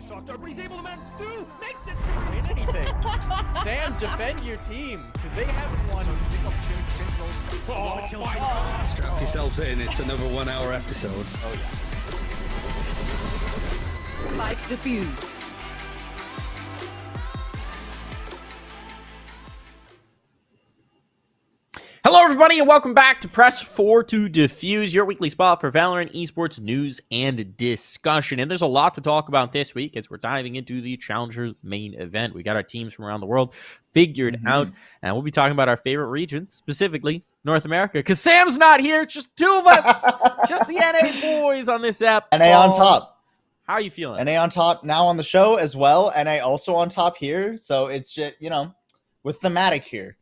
but he's able to man through, makes it. Win anything. Sam, defend your team, because they haven't won. Strap yourselves in, it's another 1 hour episode. Oh, yeah. Spike defused. Hello, everybody, and welcome back to Press 4 to Defuse, your weekly spot for Valorant esports news and discussion. And there's a lot to talk about this week as we're diving into the Challengers main event. We got our teams from around the world figured out, and we'll be talking about our favorite regions, specifically North America, because Sam's not here. It's just two of us, just the NA boys on this app. NA on top. How are you feeling? NA on top now on the show as well. NA also on top here. So it's just, you know, we're thematic here.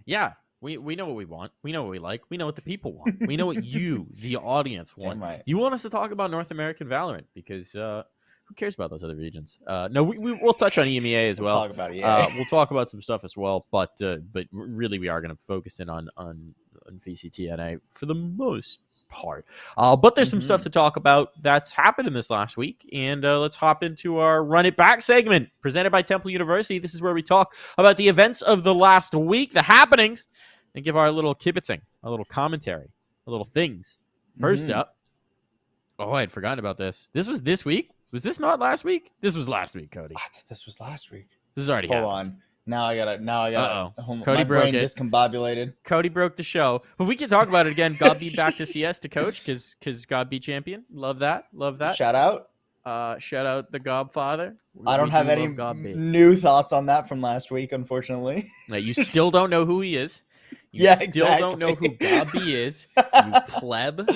Yeah. We know what we want. We know what we like. We know what the people want. We know what you, the audience, want. Right. You want us to talk about North American Valorant because who cares about those other regions? No, we'll touch on EMEA as well. We'll talk about EMEA. We'll talk about some stuff as well, but really we are going to focus in on VCT NA for the most part. But there's some stuff to talk about that's happened in this last week, and let's hop into our Run It Back segment presented by Temple University. This is where we talk about the events of the last week, the happenings, and give our little kibitzing, a little commentary, a little things. First up, oh, I had forgotten about this. This was this week? Was this not last week? This was last week, Cody. I thought this was last week. This is already Hold happened. on. Now I gotta. Cody my broke brain it. discombobulated. Cody broke the show. But we can talk about it again. God be back to CS to coach because God be champion. Love that. Love that. Shout out. Shout out the Godfather. I don't have any new thoughts on that from last week, unfortunately. Now, you still don't know who he is. You Yeah, still don't know who Gobby is. You pleb.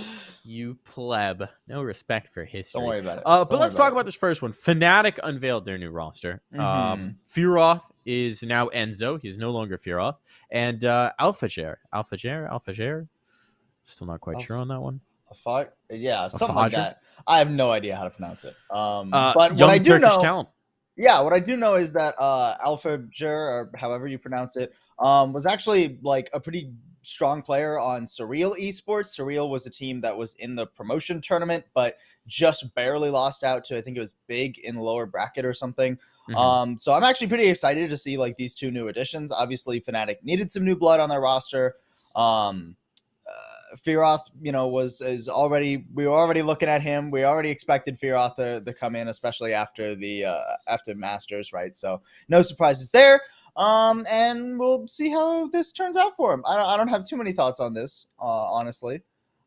You pleb. No respect for history. Don't worry about it. But let's talk about this first one. Fnatic unveiled their new roster. Fearoth is now Enzo. He's no longer Fearoth. And Alphager. Still not quite sure on that one. Yeah, something like that. I have no idea how to pronounce it. But young what I do Turkish know, talent. Yeah, what I do know is that Alphager, or however you pronounce it, was actually like a pretty strong player on Surreal Esports. Surreal was a team that was in the promotion tournament, but just barely lost out to, I think it was Big in the lower bracket or something. So I'm actually pretty excited to see like these two new additions. Obviously, Fnatic needed some new blood on their roster. Fearoth, you know, we were already looking at him. We already expected Fearoth to come in, especially after the after Masters, right? So no surprises there. And we'll see how this turns out for him. I don't have too many thoughts on this, honestly.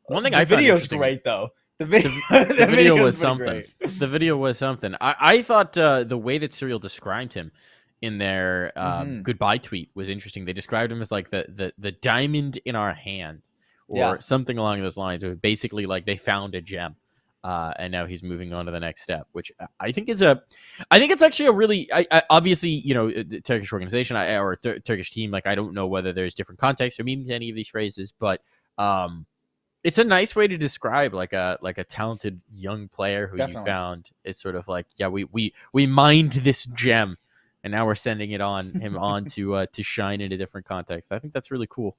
One thing the I found video's interesting- great though. The video was something. The video was something. I thought the way that Surreal described him in their goodbye tweet was interesting. They described him as like the diamond in our hand, or something along those lines. It was basically like they found a gem. And now he's moving on to the next step, which I think is I think it's actually a really, obviously, you know, Turkish organization or Turkish team. Like, I don't know whether there's different context or meaning to any of these phrases, but it's a nice way to describe like a talented young player who you found is sort of like, yeah, we mined this gem, and now we're sending it on to shine in a different context. I think that's really cool.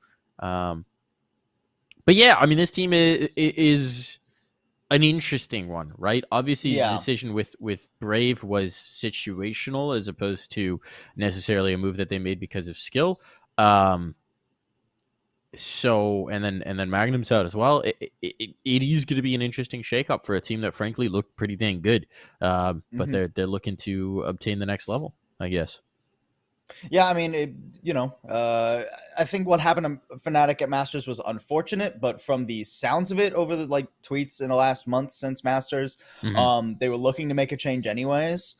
But yeah, I mean, this team is an interesting one, right? Obviously, the decision with Brave was situational as opposed to necessarily a move that they made because of skill. So, and then Magnum's out as well. It is going to be an interesting shakeup for a team that frankly looked pretty dang good. But they're looking to obtain the next level, I guess. Yeah, I mean, I think what happened to Fnatic at Masters was unfortunate, but from the sounds of it over the tweets in the last month since Masters, they were looking to make a change anyways.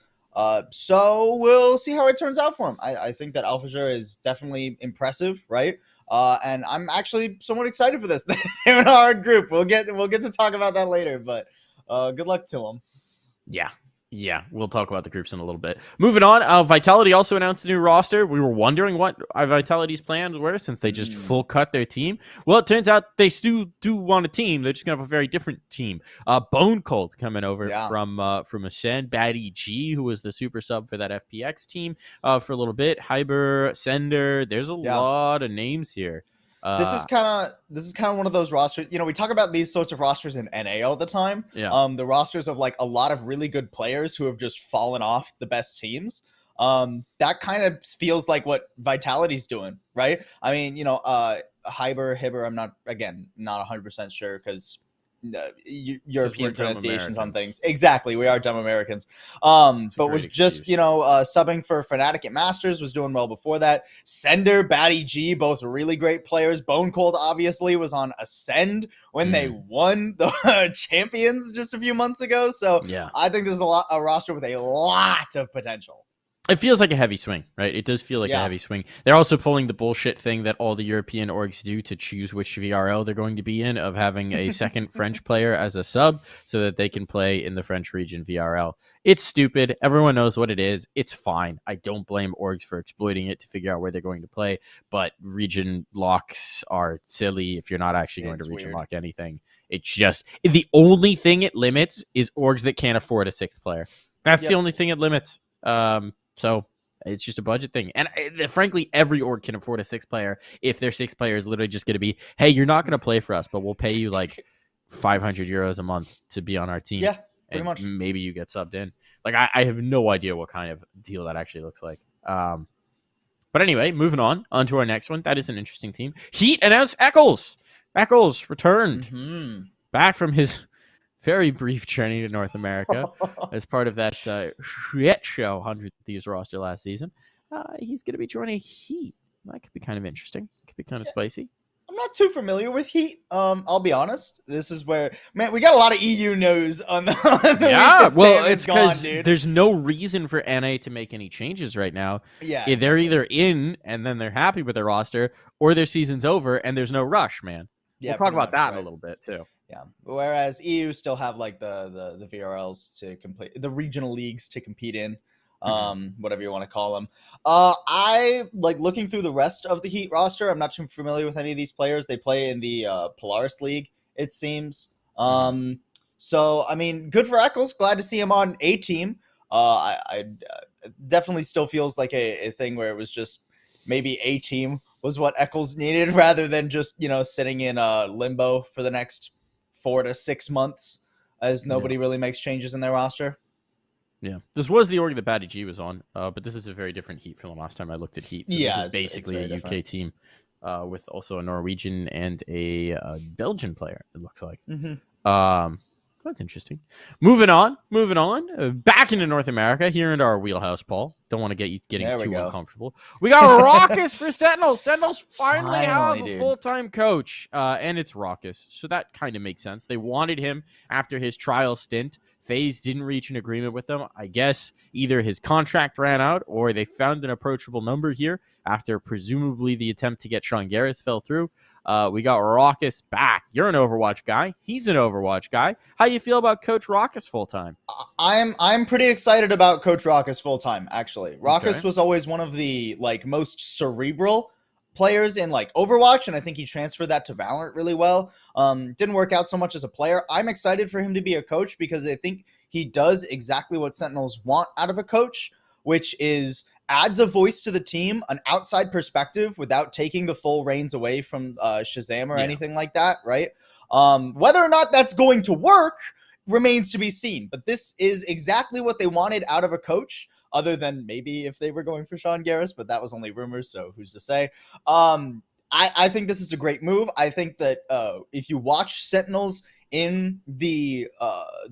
So we'll see how it turns out for him. I think that Alphager is definitely impressive, right? And I'm actually somewhat excited for this. They're in a hard group. We'll get to talk about that later, but good luck to them. Yeah, we'll talk about the groups in a little bit. Moving on, Vitality also announced a new roster. We were wondering what Vitality's plans were since they just full cut their team. Well, it turns out they still do want a team. They're just going to have a very different team. Bone Cold coming over from Ascend. Bad EG, who was the super sub for that FPX team for a little bit. Hyber, Sender. There's a lot of names here. This is kind of one of those rosters. You know, we talk about these sorts of rosters in NA all the time. Yeah. The rosters of like a lot of really good players who have just fallen off the best teams. That kind of feels like what Vitality's doing, right? I mean, you know, Hibber, I'm not 100% sure because European pronunciations on things. Exactly, we are dumb Americans. But was just excuse. Subbing for Fnatic at Masters, was doing well before that. Sender, Batty G, both really great players. Bone Cold obviously was on Ascend when they won the champions just a few months ago. So yeah, I think this is a roster with a lot of potential. It feels like a heavy swing, right? It does feel like a heavy swing. They're also pulling the bullshit thing that all the European orgs do to choose which VRL they're going to be in, of having a second French player as a sub so that they can play in the French region VRL. It's stupid. Everyone knows what it is. It's fine. I don't blame orgs for exploiting it to figure out where they're going to play, but region locks are silly if you're not actually going to region lock anything. It's just, the only thing it limits is orgs that can't afford a sixth player. That's the only thing it limits. So it's just a budget thing. And frankly, every org can afford a sixth player if their sixth player is literally just going to be, hey, you're not going to play for us, but we'll pay you like 500 euros a month to be on our team. Yeah, pretty and much. Maybe you get subbed in. Like, I have no idea what kind of deal that actually looks like. But anyway, moving on to our next one. That is an interesting team. Heat announced Eccles. Eccles returned back from his very brief journey to North America as part of that shit show 100 Thieves roster last season. He's going to be joining Heat. That could be kind of interesting. Could be kind of spicy. I'm not too familiar with Heat. I'll be honest. This is where, man, we got a lot of EU news on the week well, it's because there's no reason for NA to make any changes right now. Yeah, they're either in and then they're happy with their roster, or their season's over and there's no rush, man. Yeah, we'll talk about that in a little bit too. Yeah. Whereas EU still have like the VRLs to complete, the regional leagues to compete in, whatever you want to call them. I like looking through the rest of the Heat roster. I'm not too familiar with any of these players. They play in the Polaris League, it seems. So I mean, good for Eccles. Glad to see him on a team. I definitely still feels like a thing where it was just maybe a team was what Eccles needed rather than just sitting in limbo for the next 4 to 6 months as nobody really makes changes in their roster. Yeah, this was the org that Batty G was on, but this is a very different Heat from the last time I looked at Heat. So this is basically a UK team with also a Norwegian and a Belgian player, it looks like. That's interesting. Moving on. Back into North America, here into our wheelhouse, Paul. Don't want to get you getting too uncomfortable. We got Raucus for Sentinels. Sentinels finally have a full-time coach, and it's Raucus. So that kind of makes sense. They wanted him after his trial stint. FaZe didn't reach an agreement with them. I guess either his contract ran out or they found an approachable number here after presumably the attempt to get Sean Garris fell through. We got Raucus back. You're an Overwatch guy. He's an Overwatch guy. How you feel about Coach Raucus full-time? I'm pretty excited about Coach Raucus full-time, actually. Raucus was always one of the most cerebral players in Overwatch, and I think he transferred that to Valorant really well. Didn't work out so much as a player. I'm excited for him to be a coach because I think he does exactly what Sentinels want out of a coach, which is adds a voice to the team, an outside perspective without taking the full reins away from Shazam or anything like that, right? Whether or not that's going to work remains to be seen, but this is exactly what they wanted out of a coach, other than maybe if they were going for Sean Garris, but that was only rumors, so who's to say? I think this is a great move. I think that if you watch Sentinels in the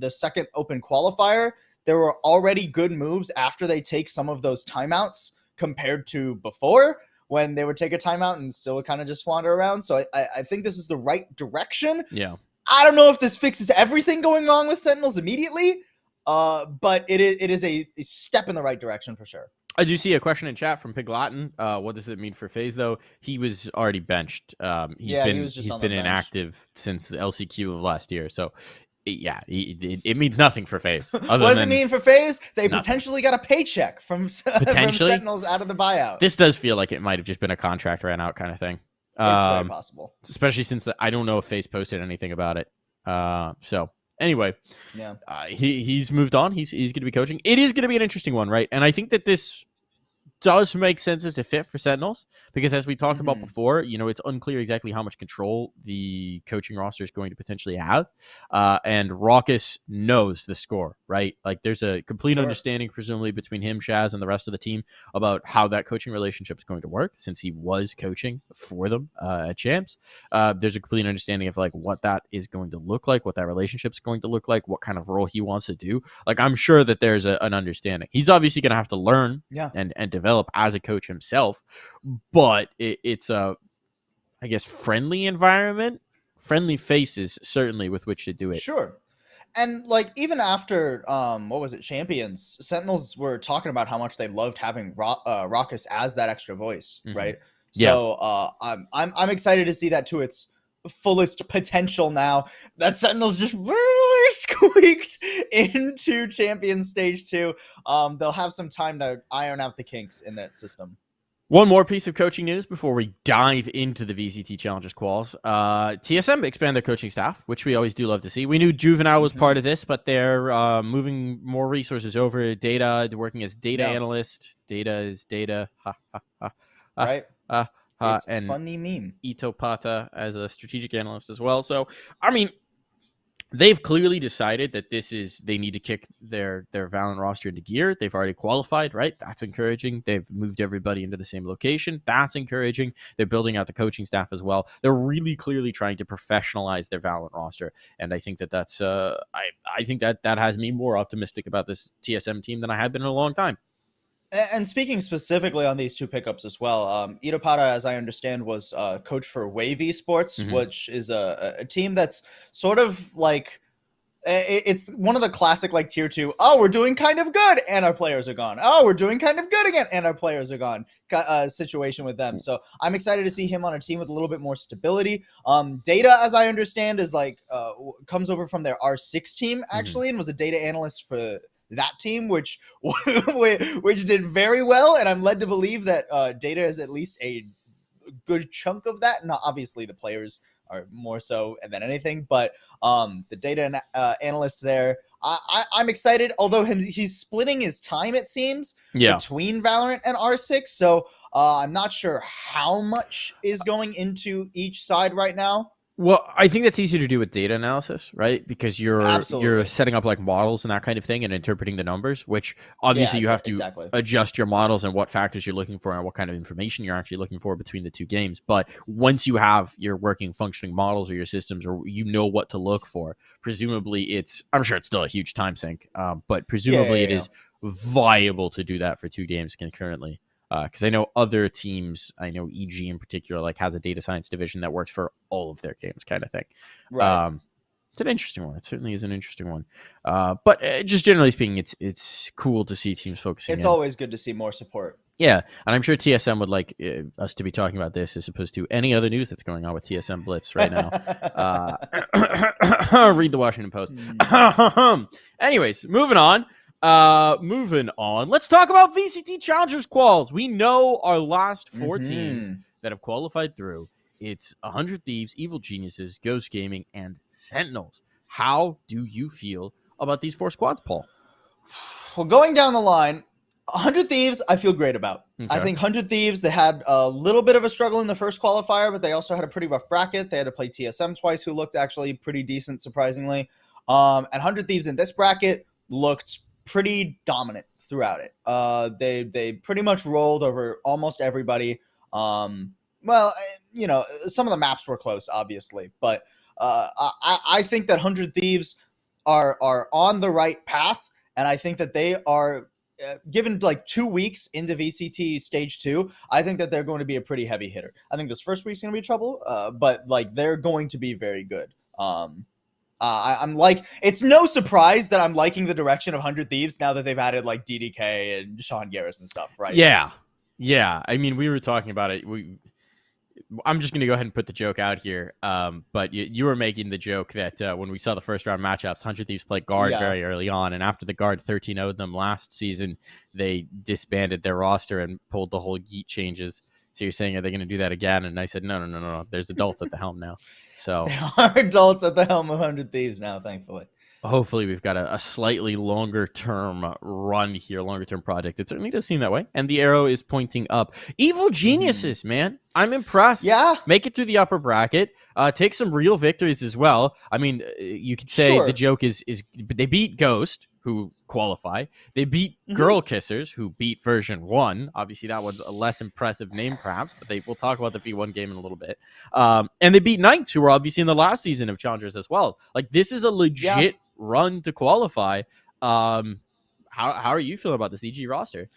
second open qualifier, there were already good moves after they take some of those timeouts compared to before when they would take a timeout and still kind of just flounder around. So I think this is the right direction. Yeah. I don't know if this fixes everything going wrong with Sentinels immediately, but it is a step in the right direction for sure. I do see a question in chat from Pig Latin. What does it mean for FaZe though? He was already benched. He's been inactive since LCQ of last year. So yeah, it means nothing for FaZe. What does it mean for FaZe? They potentially got a paycheck from Sentinels out of the buyout. This does feel like it might have just been a contract ran out kind of thing. It's very possible. Especially since I don't know if FaZe posted anything about it. So anyway, he's moved on. He's going to be coaching. It is going to be an interesting one, right? And I think that this does make sense as a fit for Sentinels, because as we talked about before, it's unclear exactly how much control the coaching roster is going to potentially have. And Raucus knows the score, right? Like there's a complete understanding, presumably, between him, Shaz, and the rest of the team about how that coaching relationship is going to work, since he was coaching for them at Champs. There's a complete understanding of like what that is going to look like, what that relationship is going to look like, what kind of role he wants to do. Like I'm sure that there's an understanding. He's obviously going to have to learn and develop as a coach himself, but it's a, I guess, friendly environment, friendly faces certainly with which to do it. Sure. And like even after Champions, Sentinels were talking about how much they loved having Raucus as that extra voice, right? So I'm excited to see that to its fullest potential now. That Sentinels just really squeaked into Champions Stage 2. They'll have some time to iron out the kinks in that system. One more piece of coaching news before we dive into the VCT Challengers quals. TSM expand their coaching staff, which we always do love to see. We knew Juvenile was part of this, but they're moving more resources over. Data, they're working as data analyst. Data is data. Right. It's and a funny meme. Ito Pata as a strategic analyst as well. So, I mean, they've clearly decided that they need to kick their Valorant roster into gear. They've already qualified, right? That's encouraging. They've moved everybody into the same location. That's encouraging. They're building out the coaching staff as well. They're really clearly trying to professionalize their Valorant roster. And I think that's I think that has me more optimistic about this TSM team than I have been in a long time. And speaking specifically on these two pickups as well, Itopata, as I understand, was coach for Wave Esports, which is a team that's sort of like, it's one of the classic like tier 2, oh, we're doing kind of good and our players are gone. Oh, we're doing kind of good again and our players are gone situation with them. So I'm excited to see him on a team with a little bit more stability. Data, as I understand, is like comes over from their R6 team actually, and was a data analyst for that team, which did very well, and I'm led to believe that Data is at least a good chunk of that. Not obviously the players are more so than anything, but the data analyst there, I'm excited. Although he's splitting his time, it seems, between Valorant and R6, so I'm not sure how much is going into each side right now. Well, I think that's easy to do with data analysis, right? Because you're setting up like models and that kind of thing and interpreting the numbers, which obviously you have to adjust your models and what factors you're looking for and what kind of information you're actually looking for between the two games. But once you have your working functioning models or your systems, or you know what to look for, presumably I'm sure it's still a huge time sink, but presumably it is viable to do that for two games concurrently. Because I know other teams, I know EG in particular, like has a data science division that works for all of their games, kind of thing. Right. It's an interesting one. It certainly is an interesting one. But just generally speaking, it's cool to see teams focusing. It's always good to see more support. Yeah, and I'm sure TSM would like us to be talking about this as opposed to any other news that's going on with TSM Blitz right now. Read the Washington Post. Anyways, moving on. Let's talk about VCT Challengers quals. We know our last four teams that have qualified through. It's 100 Thieves, Evil Geniuses, Ghost Gaming, and Sentinels. How do you feel about these four squads, Paul? Well, going down the line, 100 Thieves, I feel great about. Okay. I think 100 Thieves, they had a little bit of a struggle in the first qualifier, but they also had a pretty rough bracket. They had to play TSM twice, who looked actually pretty decent, surprisingly. And 100 Thieves in this bracket looked pretty dominant throughout it. They pretty much rolled over almost everybody. Well, some of the maps were close, obviously, but I think that 100 Thieves are on the right path, and I think that they are given like 2 weeks into VCT Stage 2. I think that they're going to be a pretty heavy hitter. I think this first week's going to be trouble, but like they're going to be very good. I'm like, it's no surprise that I'm liking the direction of 100 Thieves now that they've added like DDK and Sean Garris and stuff, right? Yeah. I mean, we were talking about it. I'm just going to go ahead and put the joke out here. But you were making the joke that when we saw the first round matchups, 100 Thieves played guard very early on. And after the guard 13-0'd them last season, they disbanded their roster and pulled the whole yeet changes. So you're saying, are they going to do that again? And I said, no. There's adults at the helm now. So there are adults at the helm of 100 Thieves now, thankfully. hopefully we've got a slightly longer term run here, longer term project. It certainly does seem that way. And the arrow is pointing up. Evil Geniuses, man. I'm impressed. Yeah. Make it through the upper bracket. Take some real victories as well. I mean, you could say the joke is they beat Ghost, who qualify. They beat Girl Kissers, who beat version 1. Obviously, that one's a less impressive name, perhaps, but we'll talk about the V1 game in a little bit. And they beat Knights, who were obviously in the last season of Challengers as well. Like, this is a legit run to qualify. How are you feeling about this EG roster?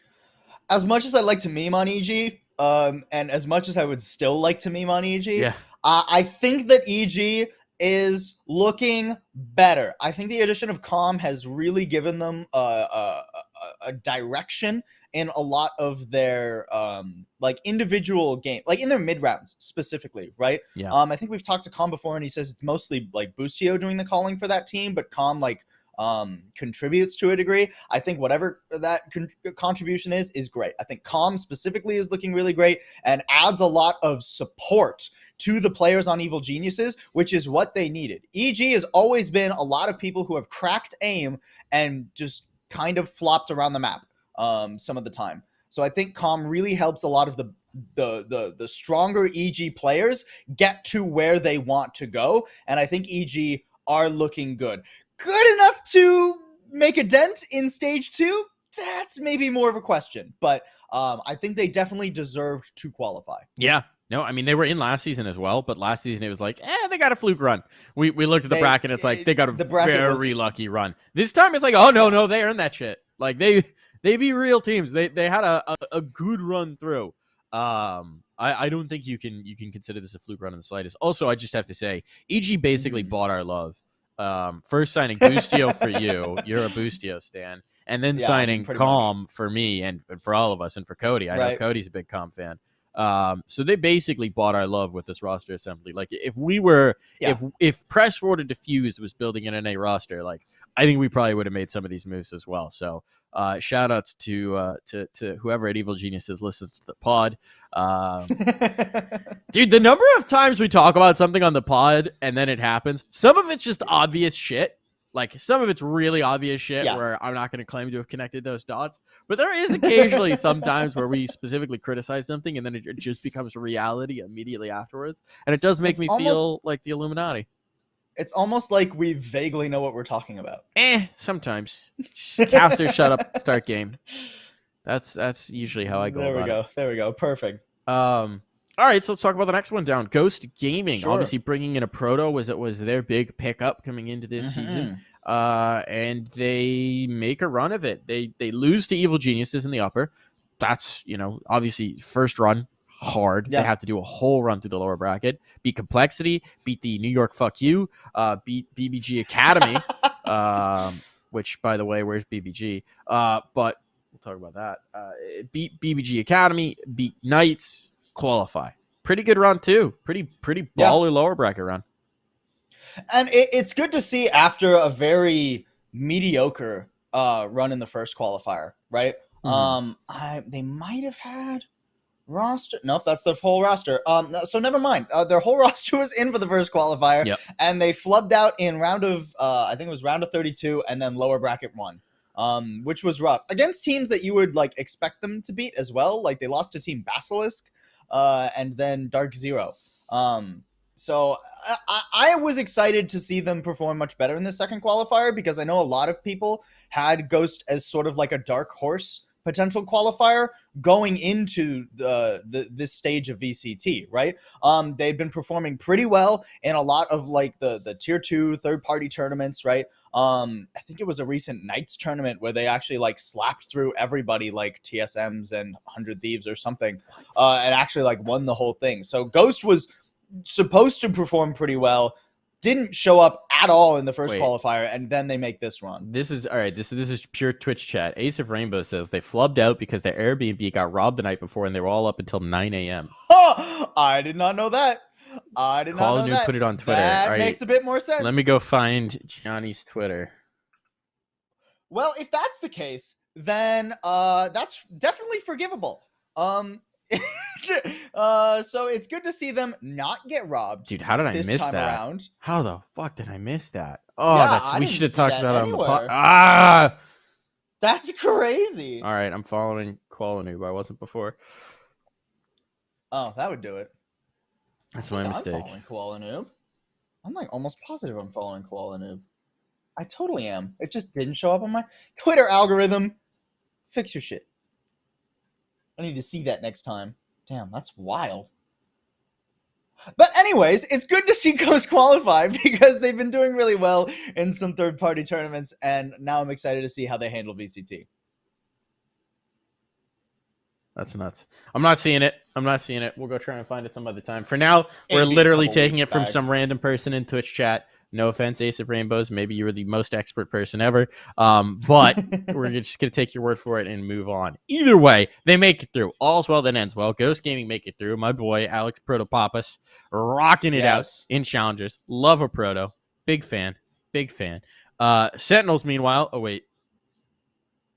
As much as I like to meme on EG, and as much as I would still like to meme on EG, I think that EG is looking better. I think the addition of Calm has really given them a direction in a lot of their like individual game, like in their mid rounds specifically, right? Yeah. I think we've talked to Calm before, and he says it's mostly like Boostio doing the calling for that team, but Calm like contributes to a degree. I think whatever that contribution is great. I think Calm specifically is looking really great and adds a lot of support to the players on Evil Geniuses, which is what they needed. EG has always been a lot of people who have cracked aim and just kind of flopped around the map some of the time. So I think Calm really helps a lot of the stronger EG players get to where they want to go, and I think EG are looking good. Good enough to make a dent in stage 2? That's maybe more of a question, but I think they definitely deserved to qualify. Yeah. No, I mean, they were in last season as well, but last season it was like, they got a fluke run. We looked at the bracket, it's like, they got a very lucky run. This time it's like, oh, no, they earned that shit. Like, they be real teams. They had a good run through. I don't think you can consider this a fluke run in the slightest. Also, I just have to say, EG basically bought our love. First signing Boostio for you. You're a Boostio stan. And then signing Calm for me and for all of us and for Cody. I know Cody's a big Calm fan. So they basically bought our love with this roster assembly. Like, if we were, if Press Forward or Defuse was building an NA roster, like, I think we probably would have made some of these moves as well. So, shout outs to whoever at Evil Geniuses listens to the pod. Dude, the number of times we talk about something on the pod and then it happens, some of it's just obvious shit. Like, some of it's really obvious shit where I'm not going to claim to have connected those dots. But there is occasionally sometimes where we specifically criticize something and then it just becomes reality immediately afterwards. And it does make me feel like the Illuminati. It's almost like we vaguely know what we're talking about. Sometimes. Caster, shut up, start game. That's usually how I go about it. There we go. Perfect. All right, so let's talk about the next one down. Ghost Gaming, obviously bringing in a proto was their big pickup coming into this season, and they make a run of it. They lose to Evil Geniuses in the upper. That's obviously first run hard. They have to do a whole run through the lower bracket. Beat Complexity, beat the New York Fuck You, beat BBG Academy, which by the way, where's BBG? But we'll talk about that. Beat BBG Academy, beat Knights. Qualify. Pretty good run too. Pretty baller lower bracket run. And it's good to see after a very mediocre run in the first qualifier, right? They might have had roster. Nope, that's their whole roster. So never mind. Their whole roster was in for the first qualifier, and they flubbed out in round of I think it was round of 32, and then lower bracket 1, which was rough against teams that you would like expect them to beat as well. Like, they lost to Team Basilisk. And then Dark Zero. So I was excited to see them perform much better in the second qualifier because I know a lot of people had Ghost as sort of like a dark horse potential qualifier going into this stage of VCT, right? They'd been performing pretty well in a lot of like the tier 2 third-party tournaments, right? I think it was a recent Knights tournament where they actually like slapped through everybody like TSMs and 100 Thieves or something, and actually like won the whole thing. So Ghost was supposed to perform pretty well, didn't show up at all in the first qualifier, and then they make this run. This is all right. This is pure Twitch chat. Ace of Rainbow says they flubbed out because their Airbnb got robbed the night before, and they were all up until 9 a.m. I did not know that. I did not know that. Put it on Twitter. That makes a bit more sense. Let me go find Johnny's Twitter. Well, if that's the case, then that's definitely forgivable. So it's good to see them not get robbed. Dude, how did I this miss time that? around. How the fuck did I miss that? Oh, Yeah, that's I we didn't should have see talked that about it on the pod. anywhere. Ah! That's crazy. All right, I'm following Qualinoob. I wasn't before. Oh, that would do it. That's I my think mistake. I'm following Qualinoob. I'm like almost positive I'm following Qualinoob. I totally am. It just didn't show up on my Twitter algorithm. Fix your shit. I need to see that next time. Damn, that's wild. But anyways, it's good to see Ghost qualify because they've been doing really well in some third-party tournaments, and now I'm excited to see how they handle VCT. That's nuts. I'm not seeing it. We'll go try and find it some other time. For now, we're It'd be a literally couple taking it weeks from back. some random person in Twitch chat. No offense, Ace of Rainbows. Maybe you were the most expert person ever. But we're just going to take your word for it and move on. Either way, they make it through. All's well that ends well. Ghost Gaming make it through. My boy, Alex Protopapas, rocking it out Yes. in Challengers. Love a Proto. Big fan. Sentinels, meanwhile. Oh, wait.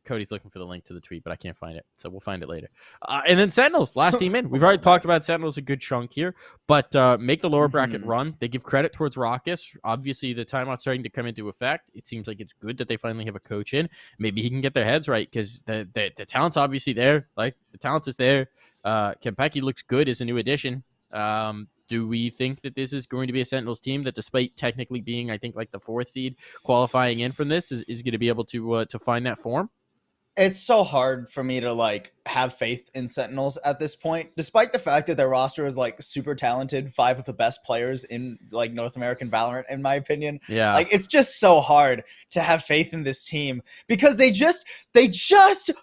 Cody's looking for the link to the tweet, but I can't find it, so we'll find it later. And then Sentinels, last team in. We've already talked about Sentinels a good chunk here, but make the lower bracket run. They give credit towards Raucus. Obviously, the timeout's starting to come into effect. It seems like it's good that they finally have a coach in. Maybe he can get their heads right because the talent's obviously there. Like, the talent is there. Kempeki looks good as a new addition. Do we think that this is going to be a Sentinels team that, despite technically being, I think, like the 4th seed qualifying in from this, is going to be able to find that form? It's so hard for me to like have faith in Sentinels at this point, despite the fact that their roster is like super talented, 5 of the best players in like North American Valorant, in my opinion. Yeah. Like, it's just so hard to have faith in this team because they just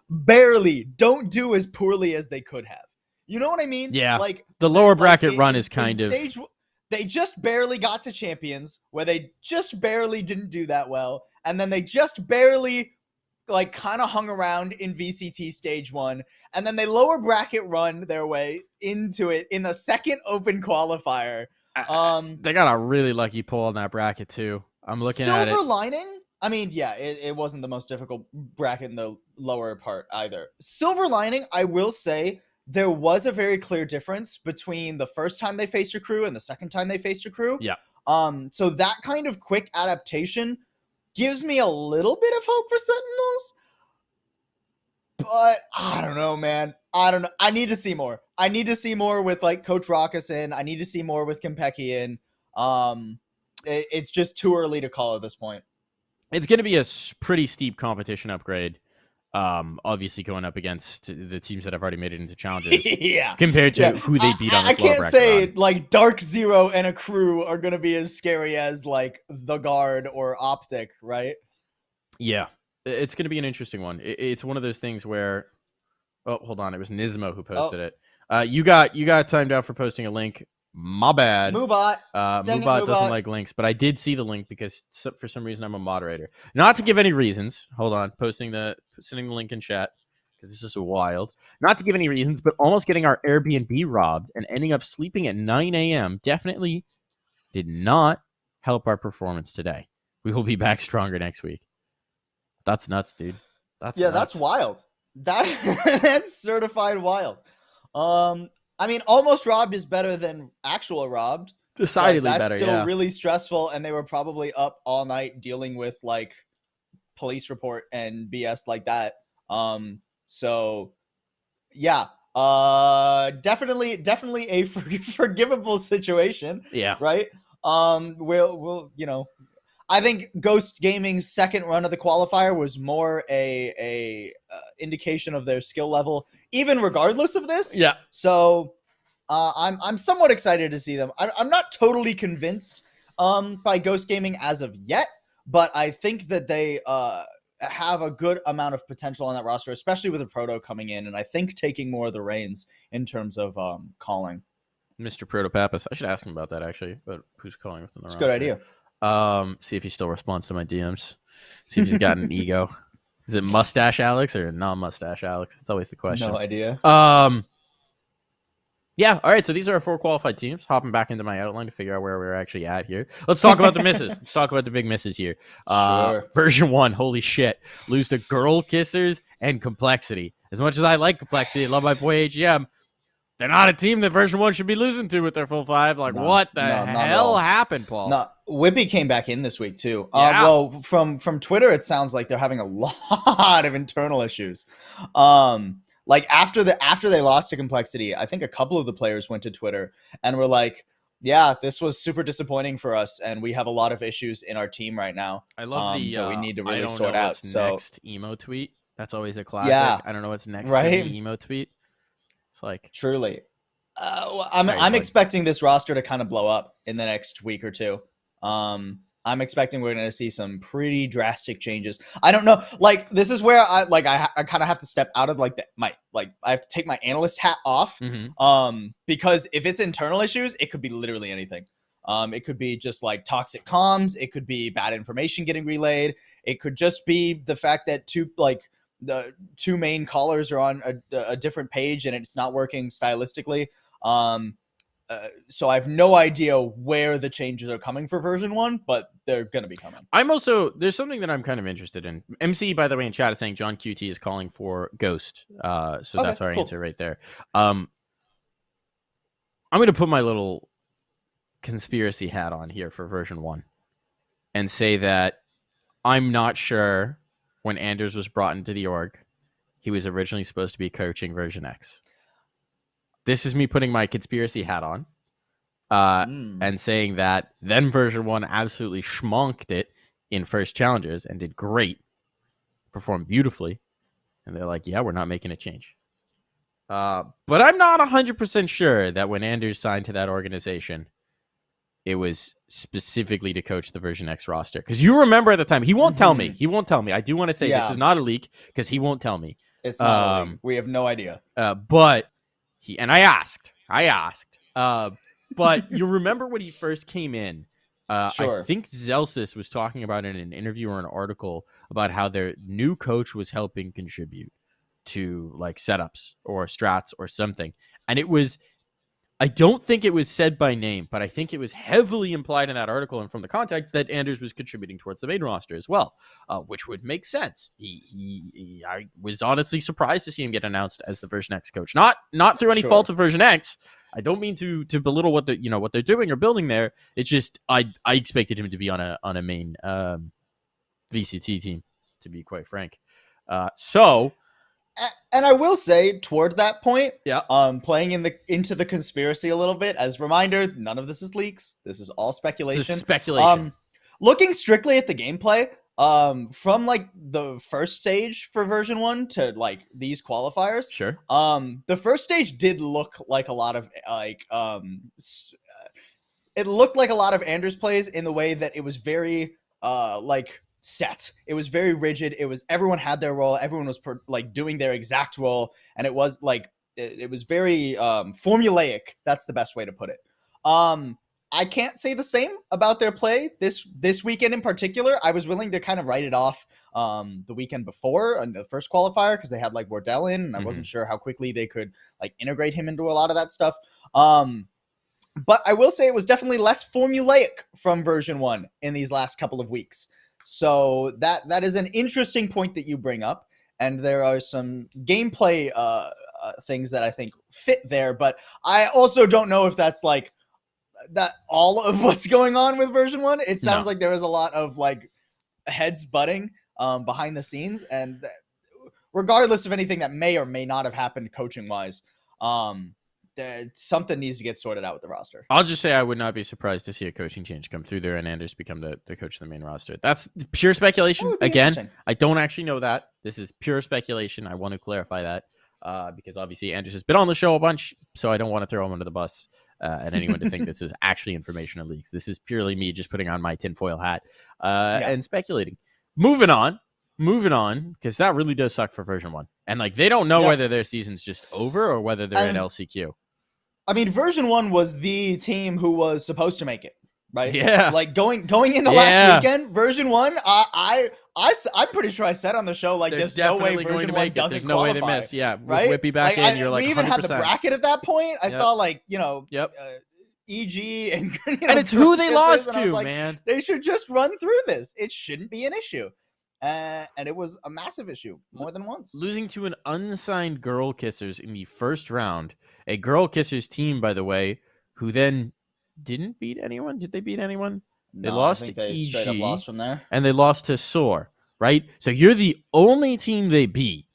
barely don't do as poorly as they could have. You know what I mean? Yeah. Like, The lower like, bracket run is kind of... They just barely got to champions, where they just barely didn't do that well, and then they just barely like kind of hung around in VCT Stage 1, and then they lower bracket run their way into it in the second open qualifier. They got a really lucky pull on that bracket too. I'm looking at it. Silver lining, I mean, yeah, it wasn't the most difficult bracket in the lower part either. Silver lining, I will say, there was a very clear difference between the first time they faced a crew and the second time they faced a crew. Yeah. So that kind of quick adaptation gives me a little bit of hope for Sentinels. But I don't know, man. I don't know. I need to see more. I need to see more with like Coach Raucus in. I need to see more with Kempeki in. It's just too early to call at this point. It's going to be a pretty steep competition upgrade. Obviously going up against the teams that have already made it into challenges. Yeah. Compared to who they beat on this I lower can't bracket say run. like Dark Zero and a crew are going to be as scary as like the Guard or Optic, right? Yeah. It's going to be an interesting one. It's one of those things where... Oh, hold on. It was Nismo who posted it. You got timed out for posting a link. My bad. Moobot. Dang it, Moobot doesn't Moobot. like links, but I did see the link because for some reason I'm a moderator. Not to give any reasons. Hold on. Sending the link in chat because this is wild. Not to give any reasons, but almost getting our Airbnb robbed and ending up sleeping at 9 a.m. definitely did not help our performance today. We will be back stronger next week. That's nuts, dude. That's wild. That's certified wild. I mean, almost robbed is better than actual robbed. Decidedly that's better, still yeah. really stressful, and they were probably up all night dealing with like police report and BS like that. So yeah, definitely a forgivable situation. Yeah. Right. We'll I think Ghost Gaming's second run of the qualifier was more a indication of their skill level, even regardless of this. Yeah. So I'm somewhat excited to see them. I'm not totally convinced by Ghost Gaming as of yet, but I think that they have a good amount of potential on that roster, especially with a Proto coming in, and I think taking more of the reins in terms of calling. Mr. Protopapas. I should ask him about that actually, but who's calling within the It's a roster? good idea. See if he still responds to my DMs. See if he's got an ego. Is it Mustache Alex or non-Mustache Alex? That's always the question. No idea. Yeah, all right, so these are our 4 qualified teams. Hopping back into my outline to figure out where we're actually at here. Let's talk about the misses. Let's talk about the big misses here. Sure. Version 1, holy shit. Lose to Girl Kissers and Complexity. As much as I like Complexity, I love my boy AGM. they're not a team that version 1 should be losing to with their full 5. Like, what the hell happened, Paul? No, Whippy came back in this week too. Yeah. Well, from Twitter, it sounds like they're having a lot of internal issues. Like after they lost to Complexity, I think a couple of the players went to Twitter and were like, "Yeah, this was super disappointing for us, and we have a lot of issues in our team right now. I love that we need to I really don't sort know out." what's So next emo tweet. That's always a classic. Yeah. I don't know what's next Right? for the emo tweet. It's like, truly, I'm expecting this roster to kind of blow up in the next week or two. I'm expecting we're going to see some pretty drastic changes. I don't know. Like, this is where I kind of have to step out of like I have to take my analyst hat off. Because if it's internal issues, it could be literally anything. It could be just like toxic comms. It could be bad information getting relayed. It could just be the fact that the two main callers are on a different page and it's not working stylistically. So I have no idea where the changes are coming for version 1, but they're going to be coming. There's something that I'm kind of interested in. MC, by the way, in chat is saying John QT is calling for Ghost. So that's our answer right there. I'm going to put my little conspiracy hat on here for version 1 and say that I'm not sure when Anders was brought into the org, he was originally supposed to be coaching version X. This is me putting my conspiracy hat on and saying that then version 1 absolutely schmonked it in first challenges and did great, performed beautifully. And they're like, yeah, we're not making a change. But I'm not 100% sure that when Anders signed to that organization, it was specifically to coach the version X roster. Because you remember at the time, he won't tell me. He won't tell me. I do want to say this is not a leak because he won't tell me. It's not a leak. We have no idea. But I asked. But you remember when he first came in? Sure. I think Zelsis was talking about in an interview or an article about how their new coach was helping contribute to like setups or strats or something. And it was, I don't think it was said by name, but I think it was heavily implied in that article and from the context that Anders was contributing towards the main roster as well, which would make sense. I was honestly surprised to see him get announced as the version X coach. Not through any fault of version X. I don't mean to belittle what they're doing or building there. It's just I expected him to be on a main VCT team, to be quite frank. And I will say, toward that point, playing into the conspiracy a little bit, as a reminder, none of this is leaks. This is all speculation. This is speculation. Looking strictly at the gameplay, from like the first stage for version 1 to like these qualifiers, sure. The first stage did look like a lot of it looked like a lot of Anders plays in the way that it was very set. It was very rigid. It was everyone had their role. Everyone was doing their exact role, and it was like it was very formulaic. That's the best way to put it. I can't say the same about their play this weekend in particular. I was willing to kind of write it off the weekend before on the first qualifier because they had like Wardell in, and I wasn't sure how quickly they could like integrate him into a lot of that stuff. But I will say it was definitely less formulaic from version 1 in these last couple of weeks. So that is an interesting point that you bring up, and there are some gameplay things that I think fit there, but I also don't know if that's like that all of what's going on with version 1. It sounds like there was a lot of like heads butting behind the scenes, and regardless of anything that may or may not have happened coaching wise, something needs to get sorted out with the roster. I'll just say I would not be surprised to see a coaching change come through there and Anders become the coach of the main roster. That's pure speculation. Again, I don't actually know that. This is pure speculation. I want to clarify that because obviously Anders has been on the show a bunch, so I don't want to throw him under the bus and anyone to think this is actually information or leaks. This is purely me just putting on my tinfoil hat and speculating. Moving on, because that really does suck for version 1. And like they don't know whether their season's just over or whether they're in LCQ. I mean, version 1 was the team who was supposed to make it, right? Yeah. Like going into last weekend, version 1, I'm pretty sure I said on the show, like, They're there's no way version 1 doesn't There's no qualify. way they miss. Yeah. With right? Whippy back in, you're like, we even 100%. had the bracket at that point. I saw like, EG and and it's who they lost to, like, man. They should just run through this. It shouldn't be an issue. And it was a massive issue more than once. Losing to an unsigned Girl Kissers in the first round A Girl Kissers team, by the way, who then didn't beat anyone. Did they beat anyone? They No, lost I think to they EG, straight up lost from there. and they lost to SOAR, right? So you're the only team they beat,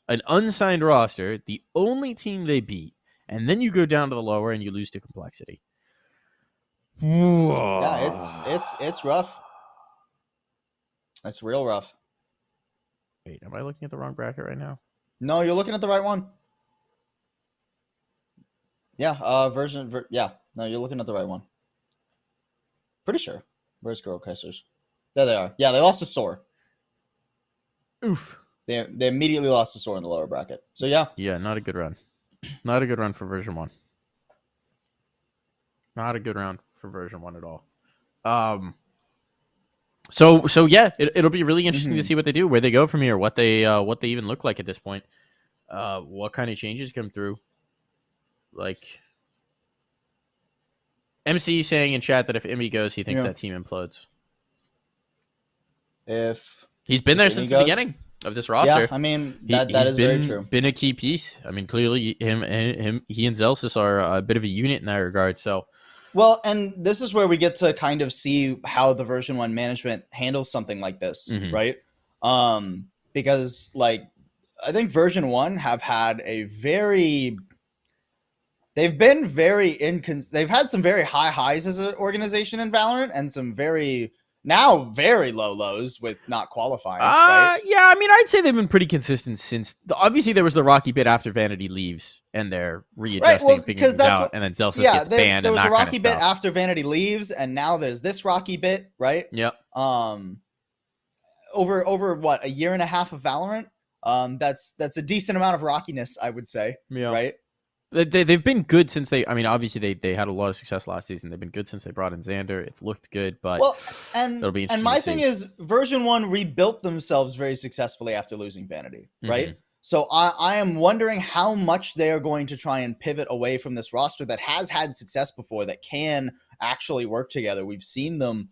an unsigned roster, the only team they beat, and then you go down to the lower and you lose to Complexity. Yeah, it's rough. It's real rough. Wait, am I looking at the wrong bracket right now? No, you're looking at the right one. Yeah, no, you're looking at the right one. Pretty sure. Where's Girl Kissers? There they are. Yeah, they lost to SOAR. Oof. They immediately lost to SOAR in the lower bracket. So yeah. Yeah, not a good run. Not a good run for version 1. Not a good round for version 1 at all. So yeah, it'll be really interesting to see what they do, where they go from here, what they even look like at this point, what kind of changes come through. Like MC saying in chat that if Immy goes, he thinks that team implodes. If he's been there since the beginning of this roster. Yeah, I mean that is very true. Been a key piece. I mean, clearly he and Zelsis are a bit of a unit in that regard. So. Well, and this is where we get to kind of see how the version 1 management handles something like this, right? Because like I think version 1 have had they've had some very high highs as an organization in Valorant and some very low lows with not qualifying. Right? Yeah, I mean, I'd say they've been pretty consistent since. Obviously, there was the rocky bit after Vanity leaves, and they're readjusting, figuring things out, and then Zelsis gets banned. There was and a rocky bit stuff. after Vanity leaves, and now there's this rocky bit, right? Yep. Over what, a year and a half of Valorant? That's a decent amount of rockiness, I would say. Yeah. Right. They've been good since obviously they had a lot of success last season. They've been good since they brought in Xander. It's looked good, but it'll be interesting. And my thing is, version 1 rebuilt themselves very successfully after losing Vanity, right? So I am wondering how much they are going to try and pivot away from this roster that has had success before, that can actually work together. We've seen them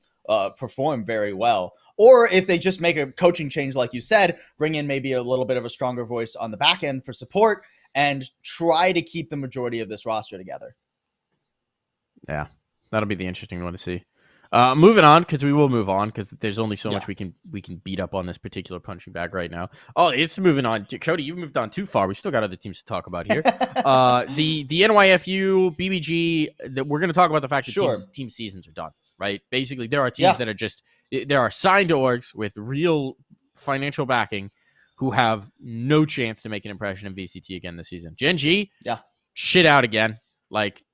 perform very well. Or if they just make a coaching change, like you said, bring in maybe a little bit of a stronger voice on the back end for support, and try to keep the majority of this roster together. Yeah, that'll be the interesting one to see. Moving on, because we will move on, because there's only so much we can beat up on this particular punching bag right now. Oh, it's moving on. Cody, you've moved on too far. We still got other teams to talk about here. The NYFU, BBG, we're going to talk about the fact that team seasons are done, right? Basically, there are teams that are there are signed orgs with real financial backing who have no chance to make an impression in VCT again this season. Gen G, shit out again. Like,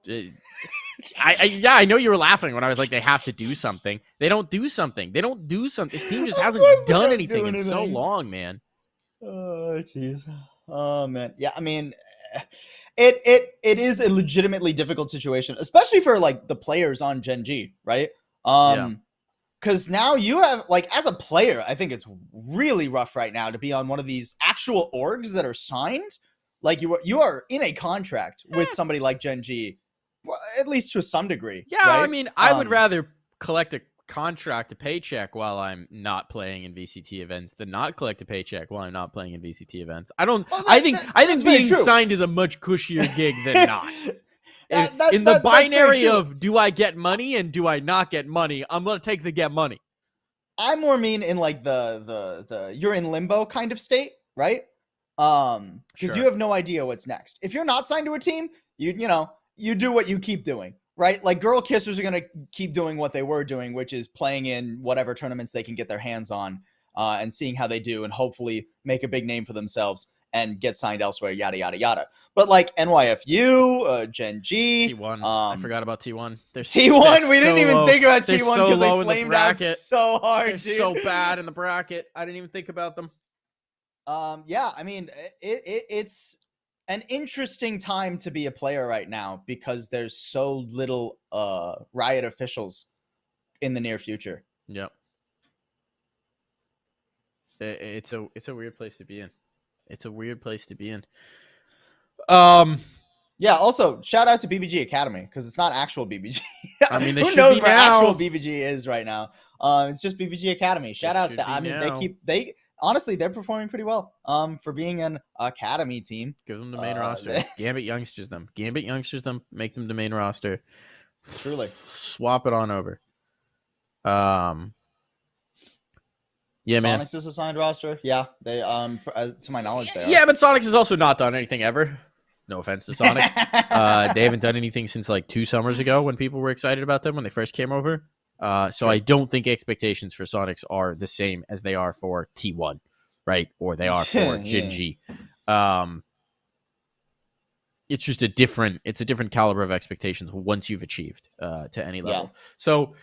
I know you were laughing when I was like, they have to do something. They don't do something. This team just hasn't done anything in so long, man. Oh, jeez. Oh, man. Yeah, I mean, it is a legitimately difficult situation, especially for like the players on Gen G, right? Because now you have, like, as a player, I think it's really rough right now to be on one of these actual orgs that are signed. Like, you are in a contract with somebody like Gen G, at least to some degree. Yeah, right? I mean, I would rather collect a contract, a paycheck while I'm not playing in VCT events than not collect a paycheck while I'm not playing in VCT events. I think being signed is a much cushier gig than not. In the binary of do I get money and do I not get money, I'm gonna take the get money. I more mean in like the you're in limbo kind of state, right? Because you have no idea what's next. If you're not signed to a team, you do what you keep doing, right? Like Girl Kissers are gonna keep doing what they were doing, which is playing in whatever tournaments they can get their hands on, and seeing how they do, and hopefully make a big name for themselves and get signed elsewhere, yada, yada, yada. But like NYFU, Gen G. T1. I forgot about T1. T1, we didn't even think about T1 because they flamed out so hard, They're so bad in the bracket. I didn't even think about them. Yeah, I mean, it's an interesting time to be a player right now because there's so little Riot officials in the near future. Yep. It's a weird place to be in. It's a weird place to be in. Yeah, also, shout out to BBG Academy, because it's not actual BBG. I mean, who knows where actual BBG is right now? It's just BBG Academy. Shout out. I mean, honestly, they're performing pretty well. For being an academy team. Give them the main roster. Gambit youngsters them. Make them the main roster. Truly. Swap it on over. Yeah, man. Sonics is assigned roster. Yeah, they to my knowledge they are. Yeah, but Sonics has also not done anything ever. No offense to Sonics. They haven't done anything since like 2 summers ago when people were excited about them when they first came over. So I don't think expectations for Sonics are the same as they are for T1, right? Or they are for Gen.G. It's just a different caliber of expectations once you've achieved to any level. Yeah. So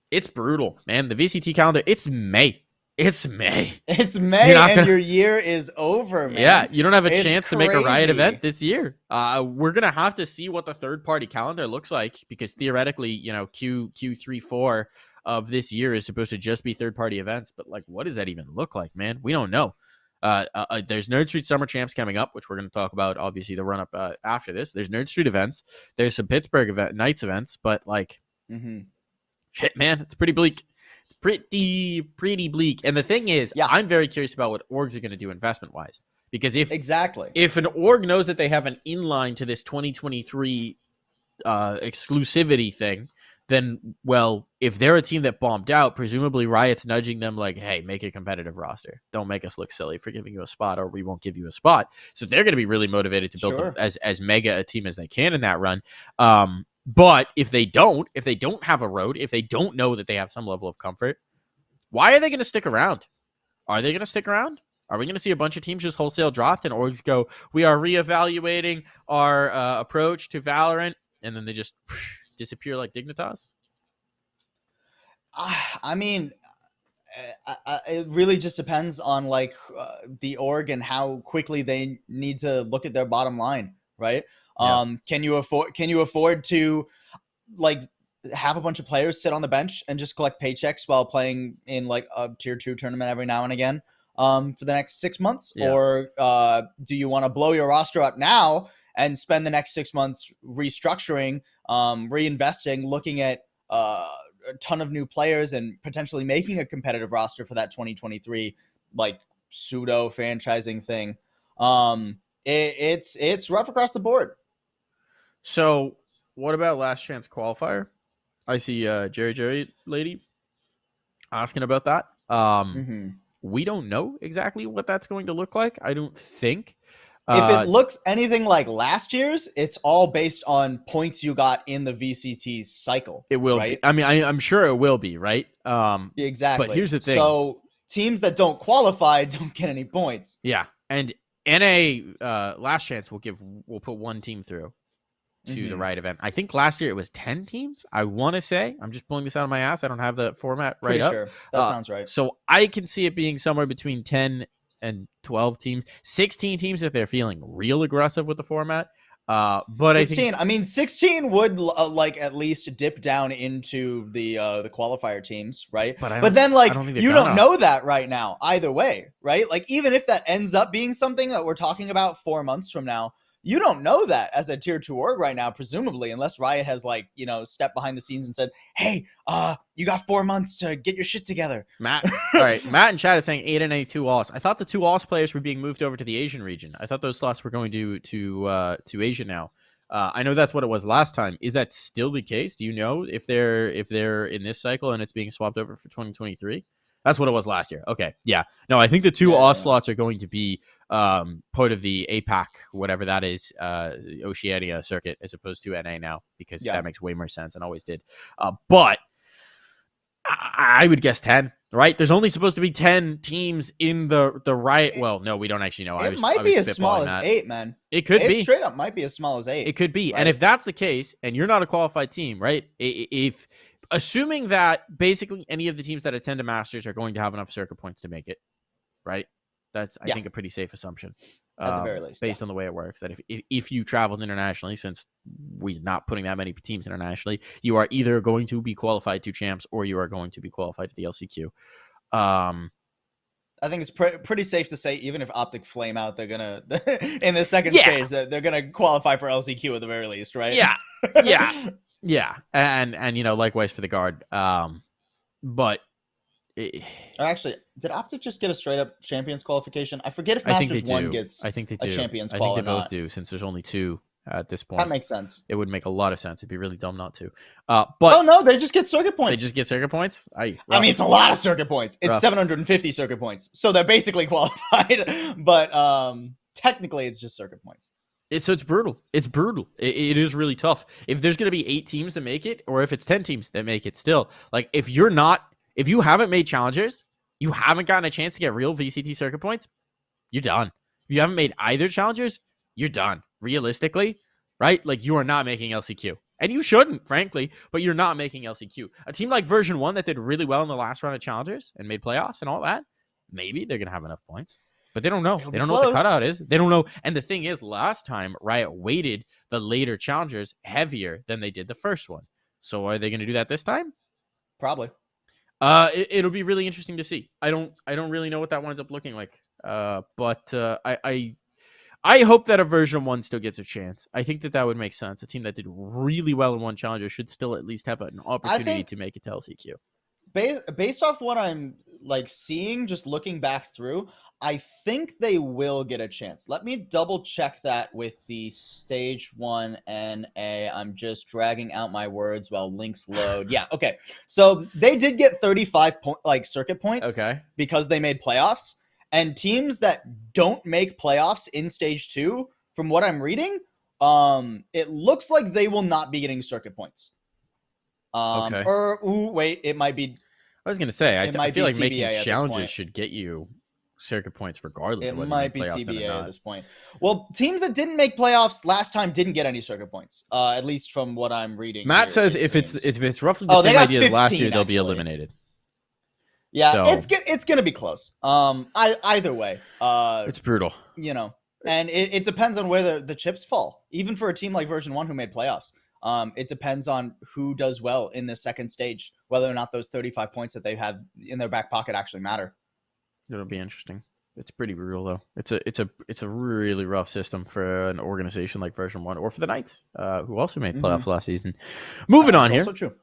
it's brutal, man. The VCT calendar, it's May. It's May. It's May, and your year is over, man. Yeah, you don't have a chance to make a crazy. Riot event this year. We're gonna have to see what the third-party calendar looks like, because theoretically, you know, Q3-4 of this year is supposed to just be third-party events. But like, what does that even look like, man? We don't know. There's Nerd Street Summer Champs coming up, which we're going to talk about, obviously, the run-up after this. There's Nerd Street events. There's some Pittsburgh Knights events, but like, shit, man, it's pretty bleak. It's pretty bleak. And the thing is, I'm very curious about what orgs are going to do investment-wise, because if an org knows that they have an inline to this 2023 exclusivity thing, then, well, if they're a team that bombed out, presumably Riot's nudging them like, hey, make a competitive roster. Don't make us look silly for giving you a spot, or we won't give you a spot. So they're going to be really motivated to build them as mega a team as they can in that run. But if they don't have a road, if they don't know that they have some level of comfort, why are they going to stick around? Are they going to stick around? Are we going to see a bunch of teams just wholesale dropped and orgs go, we are reevaluating our approach to Valorant, and then they just disappear like Dignitas? I mean, it really just depends on like the org and how quickly they need to look at their bottom line, right? Can you afford to like have a bunch of players sit on the bench and just collect paychecks while playing in like a tier 2 tournament every now and again for the next 6 months? Or do you want to blow your roster up now and spend the next 6 months restructuring, reinvesting, looking at a ton of new players and potentially making a competitive roster for that 2023 like pseudo franchising thing? It's rough across the board. So what about last chance qualifier? I see Jerry lady asking about that. We don't know exactly what that's going to look like, I don't think. If it looks anything like last year's, it's all based on points you got in the VCT cycle. It will be. I mean, I'm sure it will be, right? Exactly. But here's the thing. So teams that don't qualify don't get any points. Yeah. And NA last chance will put one team through to the Riot event. I think last year it was 10 teams. I want to say, I'm just pulling this out of my ass. I don't have the format right up. Pretty sure. That sounds right. So I can see it being somewhere between 10 and 12 teams, 16 teams if they're feeling real aggressive with the format. But 16. I mean, 16 would like at least dip down into the qualifier teams, right? But then like you don't know that right now either way, right? Like even if that ends up being something that we're talking about 4 months from now, you don't know that as a tier 2 org right now, presumably, unless Riot has like, you know, stepped behind the scenes and said, hey, you got 4 months to get your shit together. Matt, all right. Matt in chat is saying 8 NA 2 AUS. I thought the 2 AUS players were being moved over to the Asian region. I thought those slots were going to Asia now. I know that's what it was last time. Is that still the case? Do you know if they're in this cycle and it's being swapped over for 2023? That's what it was last year. Okay. Yeah. No, I think the 2 AUS slots are going to be part of the APAC, whatever that is, Oceania circuit, as opposed to NA now, because that makes way more sense and always did. But I would guess 10, right? There's only supposed to be 10 teams in the Riot. Well, no, we don't actually know. It might be as small as 8, man. It could be. Straight up might be as small as 8. It could be. Right? And if that's the case, and you're not a qualified team, right? If assuming that basically any of the teams that attend a Masters are going to have enough circuit points to make it, right? That's, I think, a pretty safe assumption. At the very least. Based on the way it works. That if you traveled internationally, since we're not putting that many teams internationally, you are either going to be qualified to champs or you are going to be qualified to the LCQ. I think it's pretty safe to say, even if Optic flame out, they're going to, in the second stage, they're going to qualify for LCQ at the very least, right? Yeah. Yeah. And you know, likewise for the guard. But Actually, did Optic just get a straight up champions qualification? I forget if I think Masters they 1 do. gets I think they a do. champions I qual think they or both not. do, since there's only 2 at this point. That makes sense. It would make a lot of sense. It'd be really dumb not to. Oh But no, they just get circuit they points. just get circuit points. I mean, it's a lot of circuit points. It's Rough. 750 circuit points, so they're basically qualified. But technically, it's just circuit points. So it's brutal. It's brutal. It is really tough. If there's going to be 8 teams that make it, or if it's 10 teams that make it, still, like, if you haven't made challengers, you haven't gotten a chance to get real VCT circuit points, you're done. If you haven't made either challengers, you're done. Realistically, right? Like, you are not making LCQ. And you shouldn't, frankly, but you're not making LCQ. A team like version 1 that did really well in the last round of challengers and made playoffs and all that, maybe they're going to have enough points. But they don't know. They don't know what the cutout is. They don't know. And the thing is, last time, Riot weighted the later challengers heavier than they did the first one. So are they going to do that this time? Probably. It'll be really interesting to see. I don't really know what that winds up looking like. But I hope that a version 1 still gets a chance. I think that would make sense. A team that did really well in one challenger should still at least have an opportunity to make it to LCQ. Based off what I'm like seeing, just looking back through, I think they will get a chance. Let me double check that with the Stage 1 NA. I'm just dragging out my words while links load. Yeah, okay. So they did get 35 circuit points, okay, because they made playoffs. And teams that don't make playoffs in Stage 2, from what I'm reading, it looks like they will not be getting circuit points. Okay. Wait, it might be. I was gonna say, I feel like TBA making at this challenges point. should get you circuit points regardless It of whether might you be make playoffs or TBA not. at this point. Well, teams that didn't make playoffs last time didn't get any circuit points. At least from what I'm reading. Matt here, says it if seems. it's roughly the they same got idea as last 15, year, they'll be actually. eliminated. Yeah, So- it's gonna be close. Either way. It's brutal. You know, and it depends on where the chips fall. Even for a team like version 1 who made playoffs, it depends on who does well in the second stage, whether or not those 35 points that they have in their back pocket actually matter. It'll be interesting. It's pretty brutal though. It's a really rough system for an organization like version 1, or for the Knights, who also made playoffs last season. Moving on here. Also true.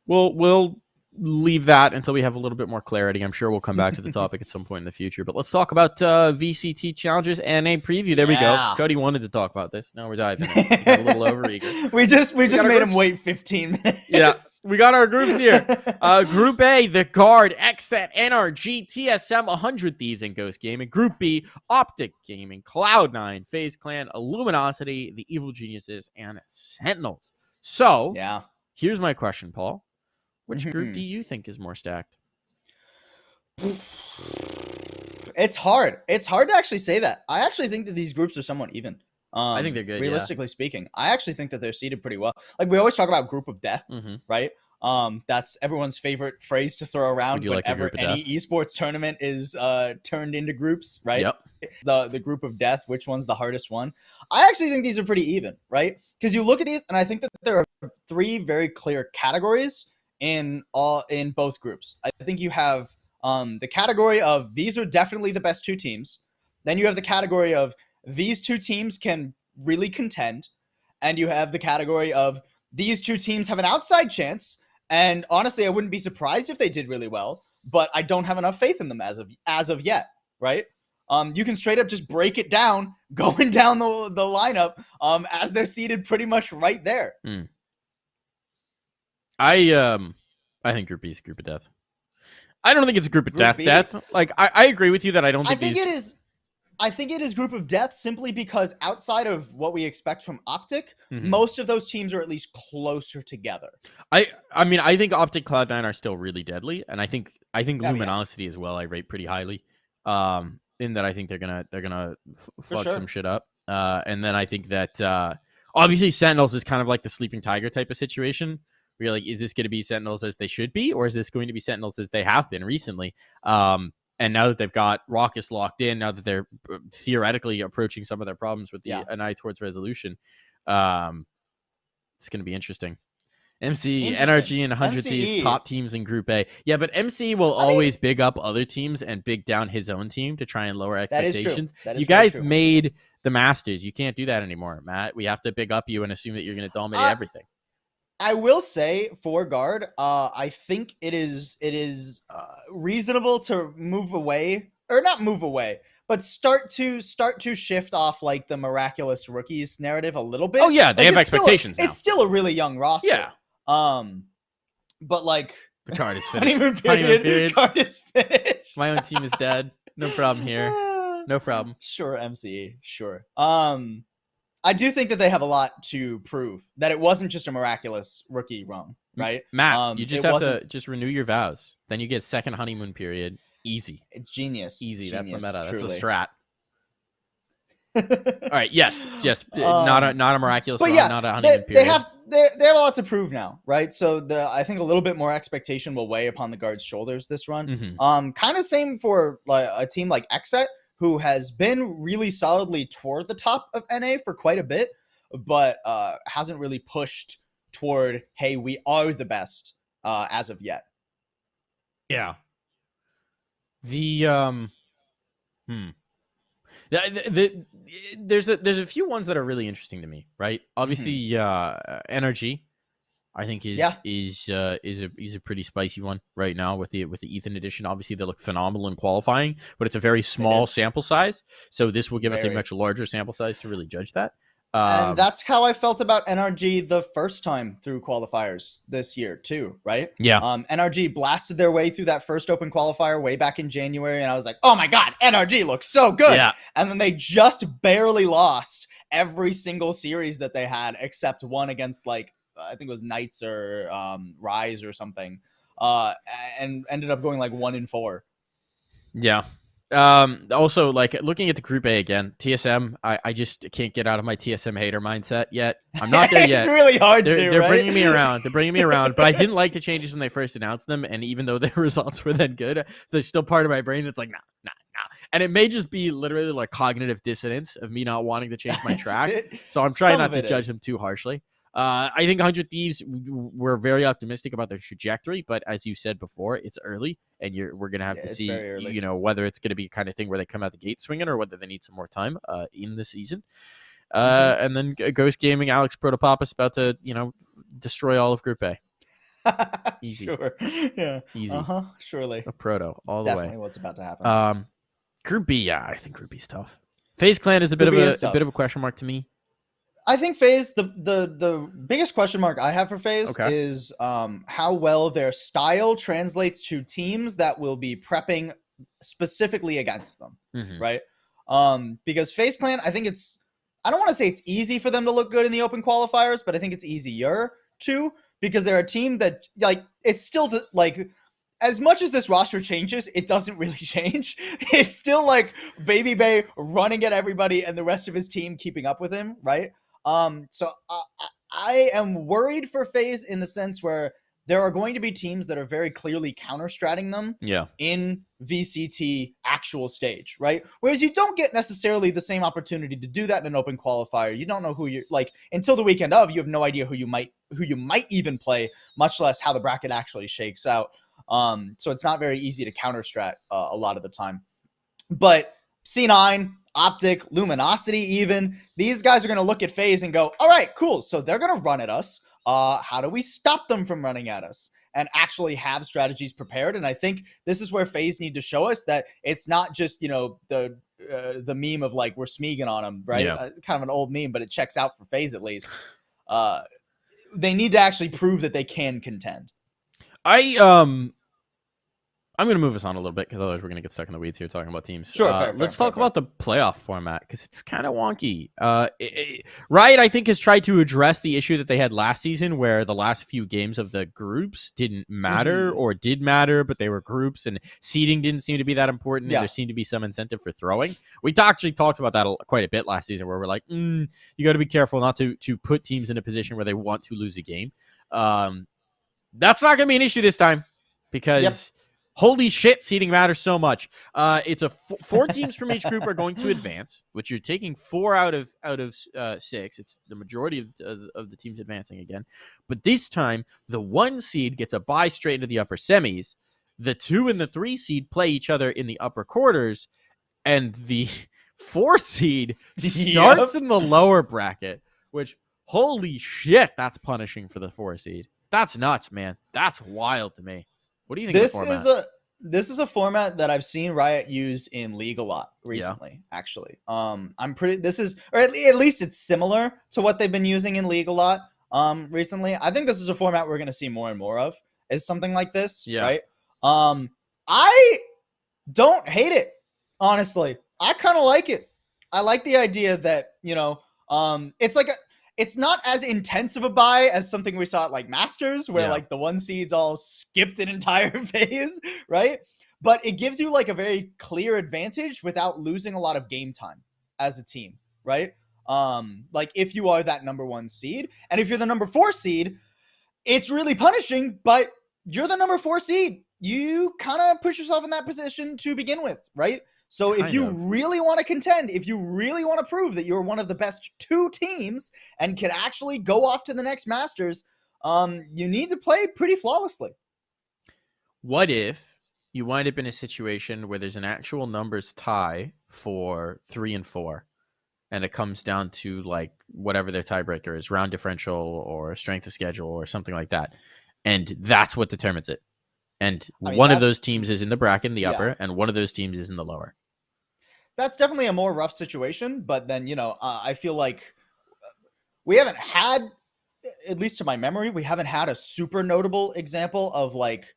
We'll leave that until we have a little bit more clarity. I'm sure we'll come back to the topic at some point in the future. But let's talk about VCT Challengers NA preview. There we go. Cody wanted to talk about this. Now we're diving in. He got a little overeager. We just got our made him groups. wait 15 minutes. Yeah, we got our groups here. Group A, The Guard, XSET, NRG, TSM, 100 Thieves, and Ghost Gaming. Group B, Optic Gaming, Cloud9, FaZe Clan, Illuminosity, The Evil Geniuses, and Sentinels. So, Yeah. here's my question, Paul. Which group do you think is more stacked? It's hard. It's hard to actually say that. I actually think that these groups are somewhat even. I think they're good, realistically speaking. I actually think that they're seated pretty well. Like, we always talk about group of death, right? That's everyone's favorite phrase to throw around you like a whenever group of any esports tournament is turned into groups, right? Yep. The group of death, which one's the hardest one? I actually think these are pretty even, right? Because you look at these, and I think that there are 3 very clear categories in both groups. I think you have the category of these are definitely the best 2 teams. Then you have the category of these 2 teams can really contend, and you have the category of these 2 teams have an outside chance. And honestly, I wouldn't be surprised if they did really well, but I don't have enough faith in them as of yet, right? You can straight up just break it down, going down the lineup as they're seated pretty much right there. I think Group B is a group of death. I don't think it's a group of Group B? death. Like, I agree with you that I don't I think think these... it is. I think it is group of death simply because outside of what we expect from Optic, most of those teams are at least closer together. I mean, I think Optic, Cloud9 are still really deadly, and I think Luminosity as well I rate pretty highly. In that I think they're gonna fuck some shit up. And then I think that obviously Sentinels is kind of like the sleeping tiger type of situation. Where you're like, is this going to be Sentinels as they should be, or is this going to be Sentinels as they have been recently? And now that they've got Raucus locked in, now that they're theoretically approaching some of their problems with an eye towards resolution, it's going to be interesting. MC, NRG, and 100 Thieves, top teams in Group A. Yeah, but MC will always big up other teams and big down his own team to try and lower expectations. That is you guys made the Masters. You can't do that anymore, Matt. We have to big up you and assume that you're going to dominate everything. I will say for guard, I think it is reasonable to move away, or not move away, but start to shift off like the miraculous rookies narrative a little bit. Oh yeah, they like, have expectations now. It's still a really young roster. Yeah. But like the card is finished. honeymoon period. Card is finished. My own team is dead. No problem here. No problem. Sure, MCE. Sure. I do think that they have a lot to prove. That it wasn't just a miraculous rookie run, right? Matt, you just have to just renew your vows. Then you get second honeymoon period. Easy. It's genius. Easy. Genius, that's the meta. truly. That's a strat. All right. Yes. Just not a miraculous run. Yeah, not a honeymoon period. They have a lot to prove now, right? So I think a little bit more expectation will weigh upon the guard's shoulders this run. Mm-hmm. Kind of same for like a team like Xset, who has been really solidly toward the top of NA for quite a bit, but hasn't really pushed toward, hey, we are the best as of yet. Yeah. There's a few ones that are really interesting to me, right? Obviously, NRG, I think is a pretty spicy one right now with the Ethan edition. Obviously, they look phenomenal in qualifying, but it's a very small sample size, so this will give us a much larger sample size to really judge that. And that's how I felt about NRG the first time through qualifiers this year too, right? Yeah. NRG blasted their way through that first open qualifier way back in January, and I was like, oh my God, NRG looks so good. Yeah. And then they just barely lost every single series that they had except one against like, I think it was Knights or Rise or something, and ended up going like 1-4. Yeah. Also, like looking at the Group A again, TSM, I just can't get out of my TSM hater mindset yet. I'm not there yet. It's really hard they're right? bringing me around. They're bringing me around, but I didn't like the changes when they first announced them, and even though the results were then good, there's still part of my brain that's like, nah. And it may just be literally like cognitive dissonance of me not wanting to change my track. So I'm trying not to judge them too harshly. I think 100 Thieves, we're very optimistic about their trajectory, but as you said before, it's early, and we're going to have to see, whether it's going to be kind of thing where they come out the gate swinging or whether they need some more time in the season. And then Ghost Gaming, Alex Protopopus about to, destroy all of Group A. Easy. Sure. Yeah. Easy. Surely. A proto all the way. Definitely what's about to happen. Group B, yeah, I think Group B's tough. FaZe Clan is a bit of a question mark to me. I think FaZe, the biggest question mark I have for FaZe is how well their style translates to teams that will be prepping specifically against them, right? Because FaZe Clan, I think I don't want to say it's easy for them to look good in the open qualifiers, but I think it's easier to, because they're a team that, like, it's still, like, as much as this roster changes, it doesn't really change. It's still, like, Baby Bay running at everybody and the rest of his team keeping up with him, right? So I am worried for FaZe in the sense where there are going to be teams that are very clearly counter-stratting them in VCT actual stage, right? Whereas you don't get necessarily the same opportunity to do that in an open qualifier. You don't know who you're, like, until the weekend of, you have no idea who you might even play, much less how the bracket actually shakes out. So it's not very easy to counter-strat a lot of the time. But C9, Optic, Luminosity even, these guys are going to look at FaZe and go, all right, cool. So they're going to run at us. How do we stop them from running at us? And actually have strategies prepared. And I think this is where FaZe need to show us that it's not just, the meme of like, we're Smeagol on them, right? Yeah. Kind of an old meme, but it checks out for FaZe at least. They need to actually prove that they can contend. I'm going to move us on a little bit because otherwise we're going to get stuck in the weeds here talking about teams. Sure, let's talk about the playoff format because it's kind of wonky. Riot, I think, has tried to address the issue that they had last season where the last few games of the groups didn't matter or did matter, but they were groups and seeding didn't seem to be that important and there seemed to be some incentive for throwing. We actually talked about that quite a bit last season where we're like, you got to be careful not to put teams in a position where they want to lose a game. That's not going to be an issue this time because... Holy shit, seeding matters so much. It's four teams from each group are going to advance, which you're taking 4 out of 6. It's the majority of the teams advancing again. But this time, the 1 seed gets a bye straight into the upper semis. The 2 and the 3 seed play each other in the upper quarters. And the 4 seed starts in the lower bracket, which, Holy shit, that's punishing for the 4 seed. That's nuts, man. That's wild to me. What do you think of the format? This is a format that I've seen Riot use in League a lot recently, actually. I'm pretty or at least it's similar to what they've been using in League a lot recently. I think this is a format we're going to see more and more of, is something like this, right? I don't hate it, honestly. I kind of like it. I like the idea that, it's not as intense of a buy as something we saw at like Masters, where like the 1 seeds all skipped an entire phase, right? But it gives you like a very clear advantage without losing a lot of game time as a team, right? Like if you are that number 1 seed, and if you're the number 4 seed, it's really punishing, but you're the number 4 seed. You kind of push yourself in that position to begin with, right? So if you really want to contend, if you really want to prove that you're one of the best 2 teams and can actually go off to the next Masters, you need to play pretty flawlessly. What if you wind up in a situation where there's an actual numbers tie for 3 and 4, and it comes down to like whatever their tiebreaker is, round differential or strength of schedule or something like that, and that's what determines it? And one of those teams is in the bracket in the upper, and one of those teams is in the lower. That's definitely a more rough situation, but then, I feel like we haven't had, at least to my memory, we haven't had a super notable example of like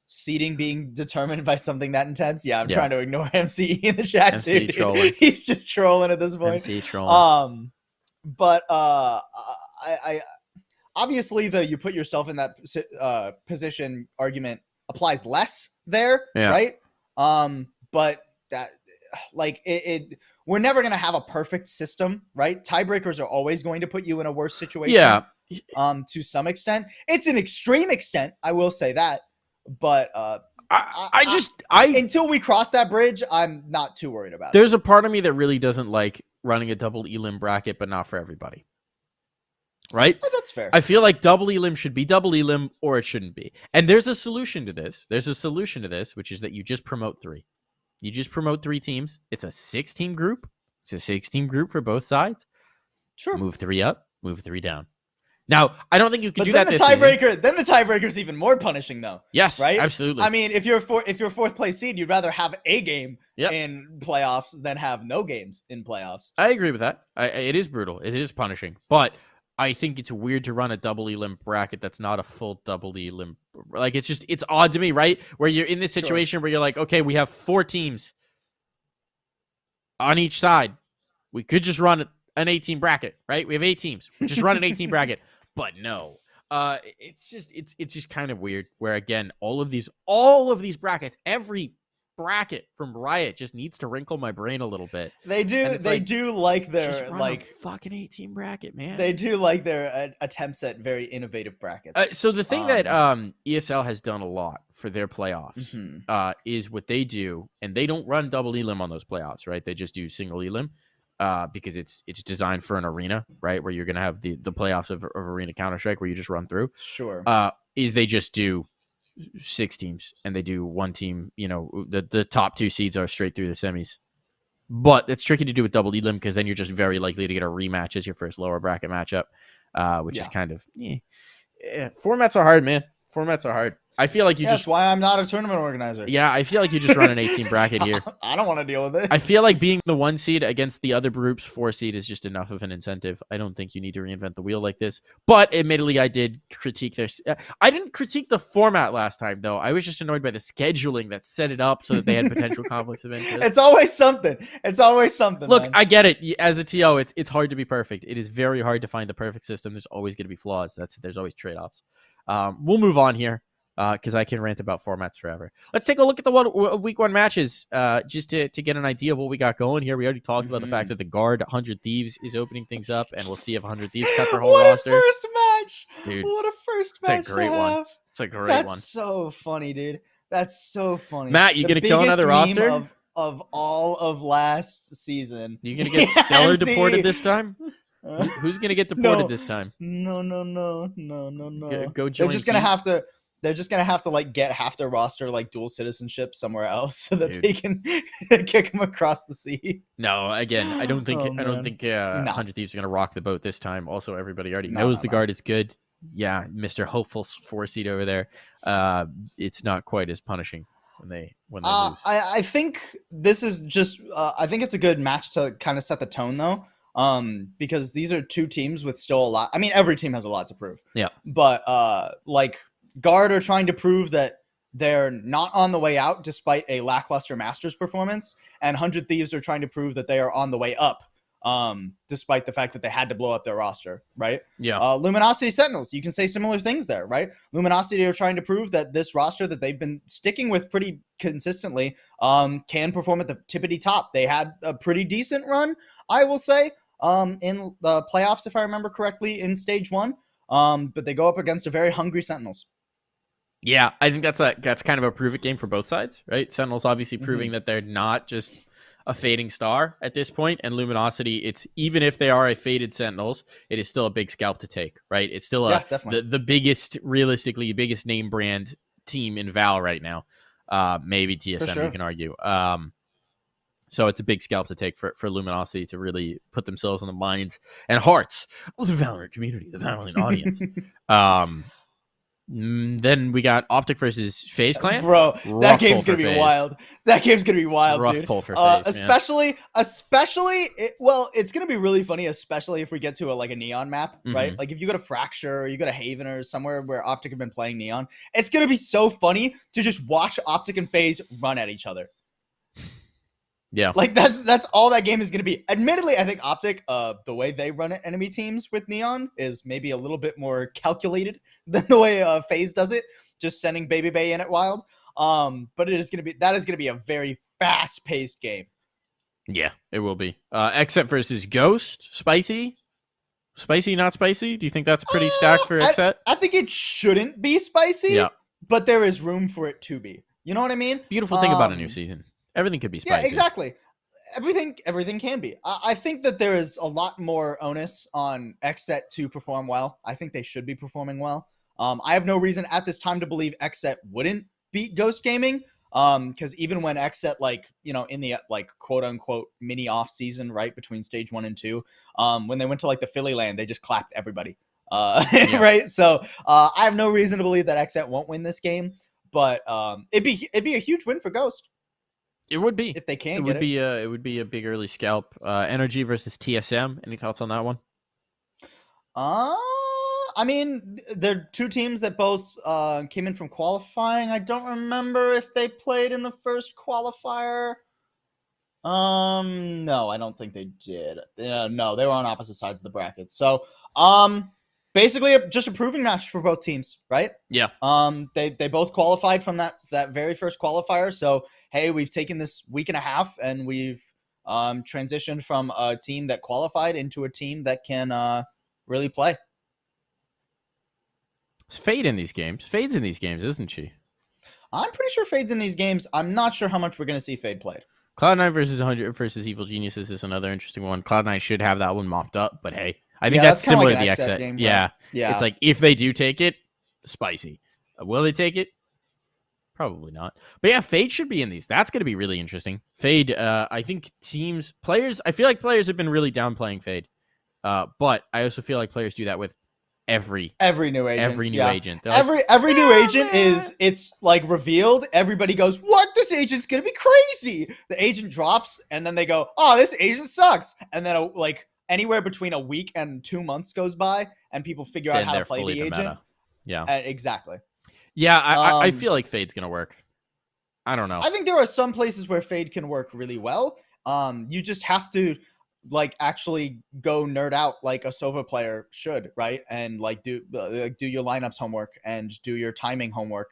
seeding being determined by something that intense. Yeah, I'm trying to ignore MC in the chat MC too. Trolling. He's just trolling at this point. MC trolling. But I obviously, you put yourself in that position argument applies less there, right? But that, like, we're never going to have a perfect system, right? Tiebreakers are always going to put you in a worse situation. To some extent. It's an extreme extent, I will say that. But until we cross that bridge, I'm not too worried about it. There's a part of me that really doesn't like running a double elim bracket, but not for everybody. Right? Oh, that's fair. I feel like double elim should be double elim, or it shouldn't be. And there's a solution to this. Which is that you just promote 3. You just promote 3 teams. It's a 6-team group. It's a 6-team group for both sides. Sure. Move 3 up, move 3 down. Now, I don't think you can do that this season. Then the tiebreaker's even more punishing, though. Yes, right? Absolutely. I mean, if you're 4th place seed, you'd rather have a game in playoffs than have no games in playoffs. I agree with that. It is brutal. It is punishing. But I think it's weird to run a double elim bracket that's not a full double elim. Like, it's odd to me, right? Where you're in this situation where you're like, okay, we have 4 teams on each side. We could just run an 18 bracket, right? We have 8 teams. Just run an 18 bracket. But no. It's just kind of weird where, again, all of these brackets, every bracket from Riot just needs to wrinkle my brain a little bit. They do like their fucking 18 bracket, man. They do like their attempts at very innovative brackets. So the thing that ESL has done a lot for their playoffs is what they do, and they don't run double elim on those playoffs, right? They just do single elim because it's designed for an arena, right? Where you're gonna have the playoffs of arena Counter-Strike where you just run through. Sure. Is they just do 6 teams, and they do 1 team, the top 2 seeds are straight through the semis. But it's tricky to do with double elim because then you're just very likely to get a rematch as your first lower bracket matchup, which is kind of formats are hard, man. Formats are hard. I feel like that's why I'm not a tournament organizer. Yeah, I feel like you just run an 18 bracket here. I don't want to deal with it. I feel like being the 1 seed against the other group's 4 seed is just enough of an incentive. I don't think you need to reinvent the wheel like this. But admittedly, I did critique I didn't critique the format last time, though. I was just annoyed by the scheduling that set it up so that they had potential conflicts of interest. It's always something. Look, man. I get it. As a TO, it's hard to be perfect. It is very hard to find the perfect system. There's always going to be flaws. There's always trade-offs. We'll move on here. Because I can rant about formats forever. Let's take a look at the week 1 matches, just to get an idea of what we got going here. We already talked about the fact that the guard 100 Thieves is opening things up, and we'll see if 100 Thieves cut their whole roster. What a first match, dude! What a first match! It's a great one. It's a great one. That's so funny, dude. That's so funny. Matt, you gonna kill another roster of all of last season? You gonna get Stellar deported this time? Who's gonna get deported this time? No. Go join. They're just gonna have to. they're just gonna have to like get half their roster like dual citizenship somewhere else so that Dude. they can kick them across the sea. No, again, I don't think Oh, I don't man. think No. 100 Thieves are gonna rock the boat this time. Also, everybody already knows the guard is good. Yeah, Mr. Hopeful 4-seed over there. It's not quite as punishing when they lose. I think this is just I think it's a good match to kind of set the tone though. Because these are two teams with still a lot. I mean, every team has a lot to prove. Yeah. But like Guard are trying to prove that they're not on the way out despite a lackluster Masters performance, and 100 Thieves are trying to prove that they are on the way up. Despite the fact that they had to blow up their roster, right? Yeah. Luminosity Sentinels, you can say similar things there, right? Luminosity are trying to prove that this roster that they've been sticking with pretty consistently can perform at the tippity top. They had a pretty decent run, I will say, in the playoffs, if I remember correctly, in stage 1. But they go up against a very hungry Sentinels. Yeah, I think that's kind of a prove it game for both sides, right? Sentinels obviously proving that they're not just a fading star at this point, and Luminosity, it's even if they are a faded Sentinels, it is still a big scalp to take, right? It's still the biggest, realistically, biggest name brand team in Val right now. Maybe TSM, you can argue. So it's a big scalp to take for Luminosity to really put themselves on the minds and hearts of the Valorant community, the Valorant audience. Then we got Optic versus FaZe Clan. Bro, that game's gonna be wild. That game's gonna be wild, Rough dude. pull for FaZe, especially, it's gonna be really funny, especially if we get to a Neon map, right? Like if you go to Fracture or you go to Haven or somewhere where Optic have been playing Neon, it's gonna be so funny to just watch Optic and FaZe run at each other. Yeah, like that's all that game is going to be. Admittedly, I think Optic, the way they run at enemy teams with Neon is maybe a little bit more calculated than the way FaZe does it, just sending Baby Bay in at Wild. But that is going to be a very fast paced game. Yeah, it will be. Xset versus Ghost, spicy, not spicy. Do you think that's pretty stacked for Xset? I think it shouldn't be spicy. Yeah, but there is room for it to be. You know what I mean? Beautiful thing about a new season. Everything could be spicy. Yeah, exactly. Everything can be. I think that there is a lot more onus on Xset to perform well. I think they should be performing well. I have no reason at this time to believe Xset wouldn't beat Ghost Gaming. Because even when Xset, in the quote unquote mini off season, right between stage 1 and 2, when they went to the Philly land, they just clapped everybody. Right. So I have no reason to believe that Xset won't win this game, but it'd be a huge win for Ghost. It would be if they can. It would be a big early scalp. Energy versus TSM. Any thoughts on that one? I mean, they're two teams that both came in from qualifying. I don't remember if they played in the first qualifier. No, I don't think they did. No, they were on opposite sides of the bracket. So, basically, just a proving match for both teams, right? Yeah. They both qualified from that very first qualifier. So, hey, we've taken this week and a half and we've transitioned from a team that qualified into a team that can really play. It's Fade in these games. Fade's in these games, isn't she? I'm pretty sure Fade's in these games. I'm not sure how much we're going to see Fade played. Cloud9 versus 100 versus Evil Geniuses is another interesting one. Cloud9 should have that one mopped up, but hey, I think that's similar to the Xset game. Yeah. Yeah. It's if they do take it, spicy. Will they take it? Probably not. But yeah, Fade should be in these. That's going to be really interesting. Fade, I think players, I feel like players have been really downplaying Fade. But I also feel like players do that with every new agent. Every new agent. Every new agent it's revealed. Everybody goes, what? This agent's going to be crazy. The agent drops and then they go, oh, this agent sucks. And then anywhere between a week and 2 months goes by and people figure out how to play the agent. Meta. Yeah. Exactly. Yeah, I feel like Fade's going to work. I don't know. I think there are some places where Fade can work really well. You just have to actually go nerd out like a Sova player should, right? And do your lineups homework and do your timing homework.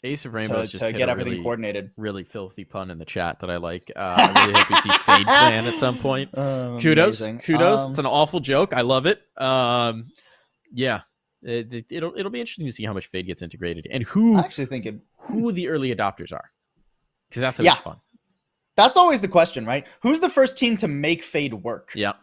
Ace of Rainbows to get everything coordinated. Really filthy pun in the chat that I like. I really hope we see Fade plan at some point. Kudos. It's an awful joke. I love it. Yeah. It'll be interesting to see how much Fade gets integrated and who the early adopters are, because that's always fun. That's always the question, right? Who's the first team to make Fade work? Yeah.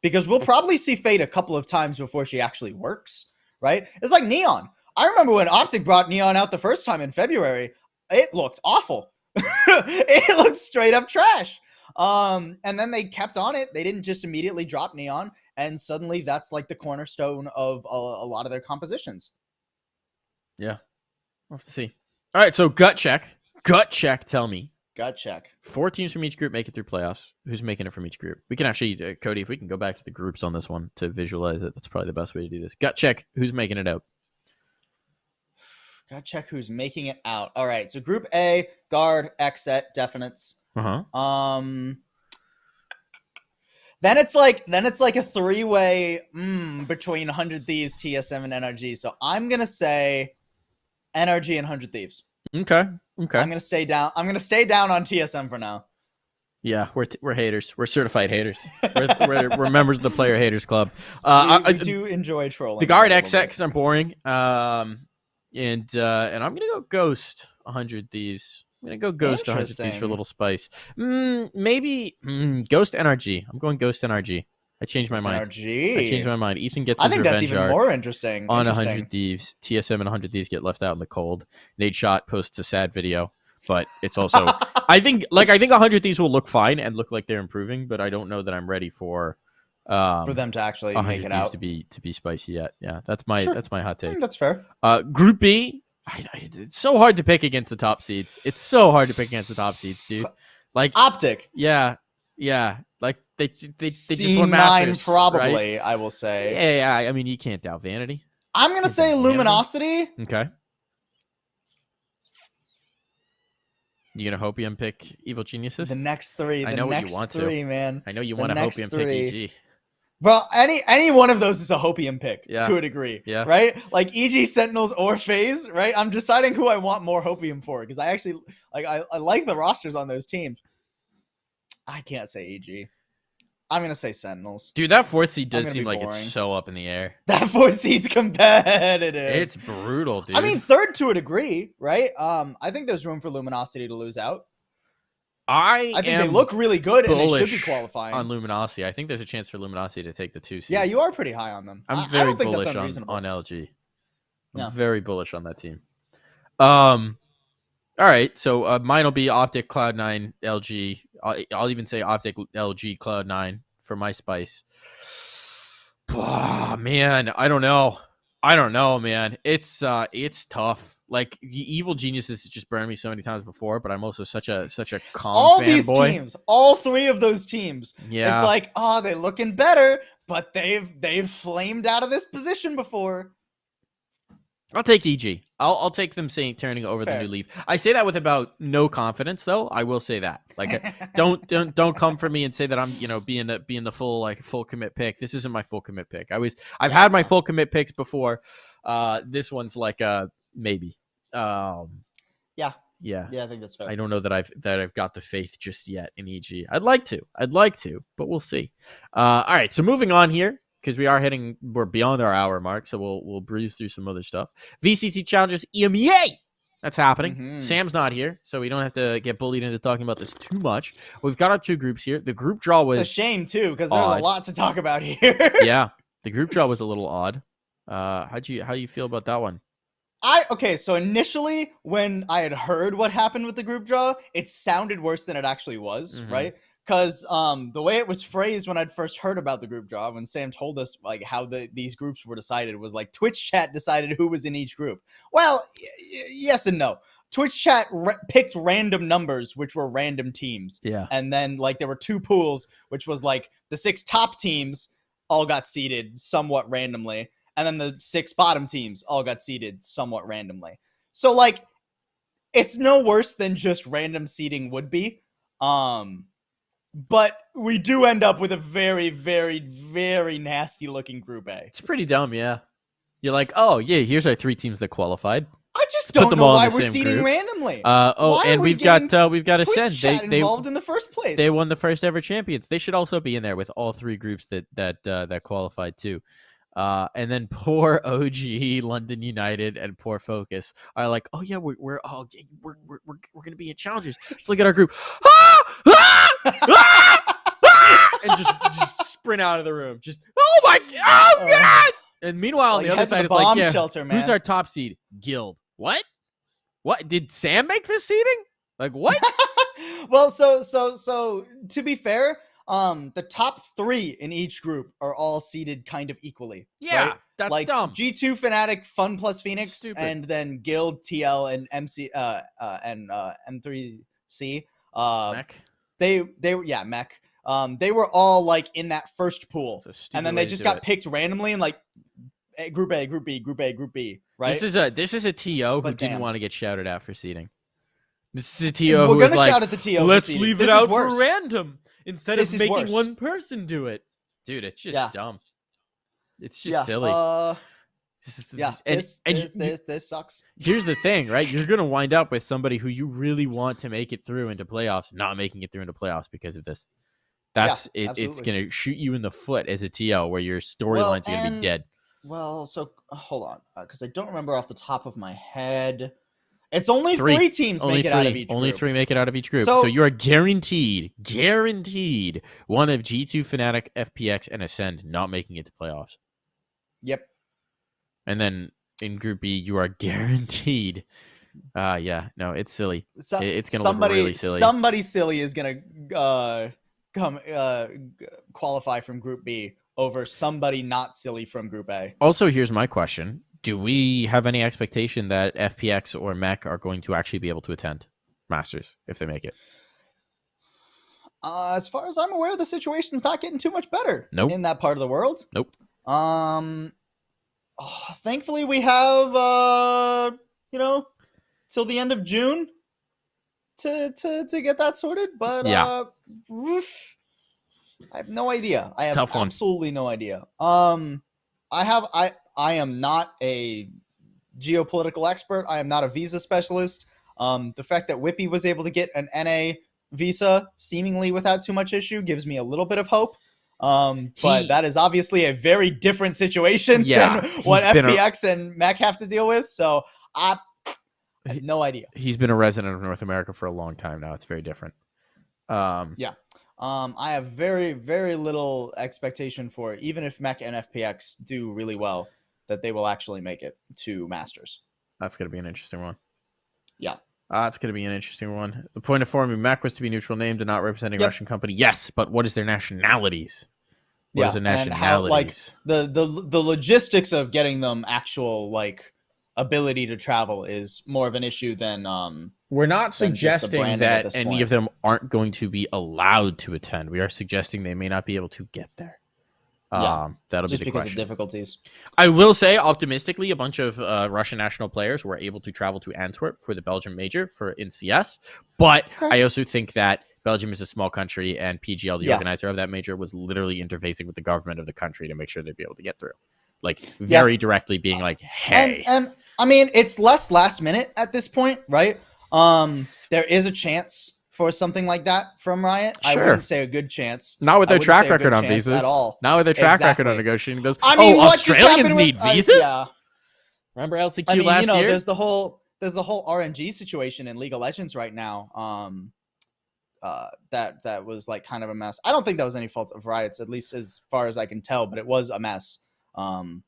Because we'll probably see Fade a couple of times before she actually works, right? It's like Neon. I remember when Optic brought Neon out the first time in February. It looked awful. It looked straight up trash. And then they kept on it. They didn't just immediately drop Neon, and suddenly that's like the cornerstone of a lot of their compositions. Yeah, we'll have to see. All right, so gut check. Gut check. Tell me. Gut check. 4 teams from each group make it through playoffs. Who's making it from each group? We can actually, Cody, if we can go back to the groups on this one to visualize it, that's probably the best way to do this. Gut check. Who's making it out? Gotta check who's making it out. All right, so Group A, guard, XET, definites. Then it's like a 3-way between 100 Thieves, TSM, and NRG. So I'm gonna say NRG and 100 Thieves. Okay. I'm gonna stay down. I'm gonna stay down on TSM for now. Yeah, we're haters. We're certified haters. We're members of the Player Haters Club. We do enjoy trolling. The guard XET because I'm boring. And I'm gonna go Ghost 100 Thieves. I'm gonna go Ghost 100 Thieves for a little spice. Maybe Ghost NRG. I'm going Ghost NRG. I changed my mind. NRG. I changed my mind. Ethan gets his I think revenge that's even arc more interesting. on 100 Thieves. TSM and 100 Thieves get left out in the cold. Nate Shot posts a sad video, but it's also I think 100 Thieves will look fine and look like they're improving, but I don't know that I'm ready for them to actually make it out to be spicy yet. Yeah, that's my hot take. I think that's fair. Group B, it's so hard to pick against the top seeds. It's so hard to pick against the top seeds, dude. Like Optic. Yeah. Like they just won Masters, probably, right? I will say. Yeah. I mean, you can't doubt Vanity. I'm gonna say Luminosity. Okay. You gonna Hopium pick Evil Geniuses? The next 3. I know what you want to. Man. I know you want to Hopium pick EG. Well, any one of those is a Hopium pick to a degree, right? Like EG, Sentinels, or FaZe, right? I'm deciding who I want more Hopium for because I actually I like the rosters on those teams. I can't say EG. I'm gonna say Sentinels. Dude, that 4th seed does seem like it's so up in the air. That 4th seed's competitive. It's brutal, dude. I mean, 3rd to a degree, right? I think there's room for Luminosity to lose out. I think they look really good and they should be qualifying. On Luminosity, I think there's a chance for Luminosity to take the 2 seed. Yeah, you are pretty high on them. I'm very bullish on LG. I'm very bullish on that team. All right, so mine will be Optic, Cloud9, LG. I'll even say Optic, LG, Cloud9 for my spice. Man, I don't know, man. It's tough. Like Evil Geniuses has just burned me so many times before, but I'm also such a calm all fanboy. These teams, all 3 of those teams. Yeah, it's like, oh, they're looking better, but they've flamed out of this position before. I'll take EG. I'll take them turning over the new leaf. I say that with about no confidence, though. I will say that. Like, don't come for me and say that I'm being the full commit pick. This isn't my full commit pick. I've had my full commit picks before. This one's like maybe. Yeah, I think that's fair. I don't know that I've got the faith just yet in EG. I'd like to, but we'll see. All right, so moving on here. Because we're beyond our hour mark, so we'll breeze through some other stuff. VCT Challenges EMEA, that's happening. Sam's not here, so we don't have to get bullied into talking about this too much. We've got our 2 groups here. The group draw was it's a shame too, because there's a lot to talk about here. Yeah, the group draw was a little odd. How do you feel about that one? So initially when I had heard what happened with the group draw, it sounded worse than it actually was, right? Because the way it was phrased when I'd first heard about the group draw, when Sam told us like how these groups were decided, was like Twitch chat decided who was in each group. Well, yes and no. Twitch chat picked random numbers, which were random teams. Yeah. And then like there were 2 pools, which was like the 6 top teams all got seeded somewhat randomly. And then the 6 bottom teams all got seeded somewhat randomly. So like, it's no worse than just random seeding would be. But we do end up with a very, very, very nasty looking Group A. It's pretty dumb, yeah. You're like, oh yeah, here's our 3 teams that qualified. I just don't know why we're seeding randomly. And we've got Ascend. They involved in the first place. They won the first ever champions. They should also be in there with all 3 groups that qualified too. And then poor OG, London United, and poor Focus are like, oh yeah, we're gonna be in challengers. Let's look at our group. And just sprint out of the room. Just oh god! And meanwhile, on Like, the other head to side, the it's like, bomb yeah, shelter, who's man. our top seed? Guild. What? What? Did Sam make this seeding? Like, what? Well, so to be fair, the top 3 in each group are all seeded kind of equally. Yeah, right? that's like dumb. G2 Fnatic, Fun plus Phoenix, Stupid. and then Guild, TL, and M3C. Mech. They yeah, Mech. They were all like in that first pool, It's a stupid and then way they to just do got it. picked randomly and like Group A, Group B, Group A, Group B. Right? This is a TO who But didn't damn. want to get shouted at for seeding. This is a TO We're who was gonna like, shout at the TO. let's for seeding. leave This it is out worse. for random instead This of is making worse. one person do it. Dude, it's just Yeah. dumb. It's just silly. This sucks. Here's the thing, right? You're going to wind up with somebody who you really want to make it through into playoffs, not making it through into playoffs because of this. It's absolutely. going to shoot you in the foot as a TL where your storylines are going to be dead. Well, so hold on, because I don't remember off the top of my head. It's only 3 teams Only make it out of each Only group. 3 make it out of each group. So- So you are guaranteed one of G2, Fnatic, FPX, and Ascend not making it to playoffs. Yep. And then in Group B, you are guaranteed. It's silly. It's going to look really silly. Somebody silly is gonna come qualify from Group B over somebody not silly from Group A. Also, here's my question. Do we have any expectation that FPX or Mech are going to actually be able to attend Masters if they make it? As far as I'm aware, the situation's not getting too much better in that part of the world. Nope. Thankfully, we have till the end of June to get that sorted. But I have no idea. I have tough one. Absolutely no idea. I am not a geopolitical expert. I am not a visa specialist. The fact that Whippy was able to get an NA visa seemingly without too much issue gives me a little bit of hope. But that is obviously a very different situation than what FPX and Mech have to deal with. So I have no idea. He's been a resident of North America for a long time now. It's very different. I have very, very little expectation for it, even if Mech and FPX do really well, that they will actually make it to Masters. That's going to be an interesting one. Yeah. It's going to be an interesting one. The point of forming Mech was to be neutral named and not representing Russian company. Yes, but what is their nationalities? What is their nationalities? And how, the logistics of getting them actual ability to travel is more of an issue than we're not suggesting that any point of them aren't going to be allowed to attend. We are suggesting they may not be able to get there. That'll just be the because question. of difficulties. I will say, optimistically, a bunch of Russian national players were able to travel to Antwerp for the Belgium major in CS. But I also think that Belgium is a small country, and PGL, the organizer of that major, was literally interfacing with the government of the country to make sure they'd be able to get through. Very directly being like, hey. And I mean, it's less last minute at this point, right? There is a chance for something like that from Riot. Sure. I wouldn't say a good chance. Not with their track record on visas at all. Not with their track record on negotiating. Goes, I mean, Australians need visas? Remember LCQ last year? There's the whole RNG situation in League of Legends right now. That was kind of a mess. I don't think that was any fault of Riot's, at least as far as I can tell, but it was a mess. I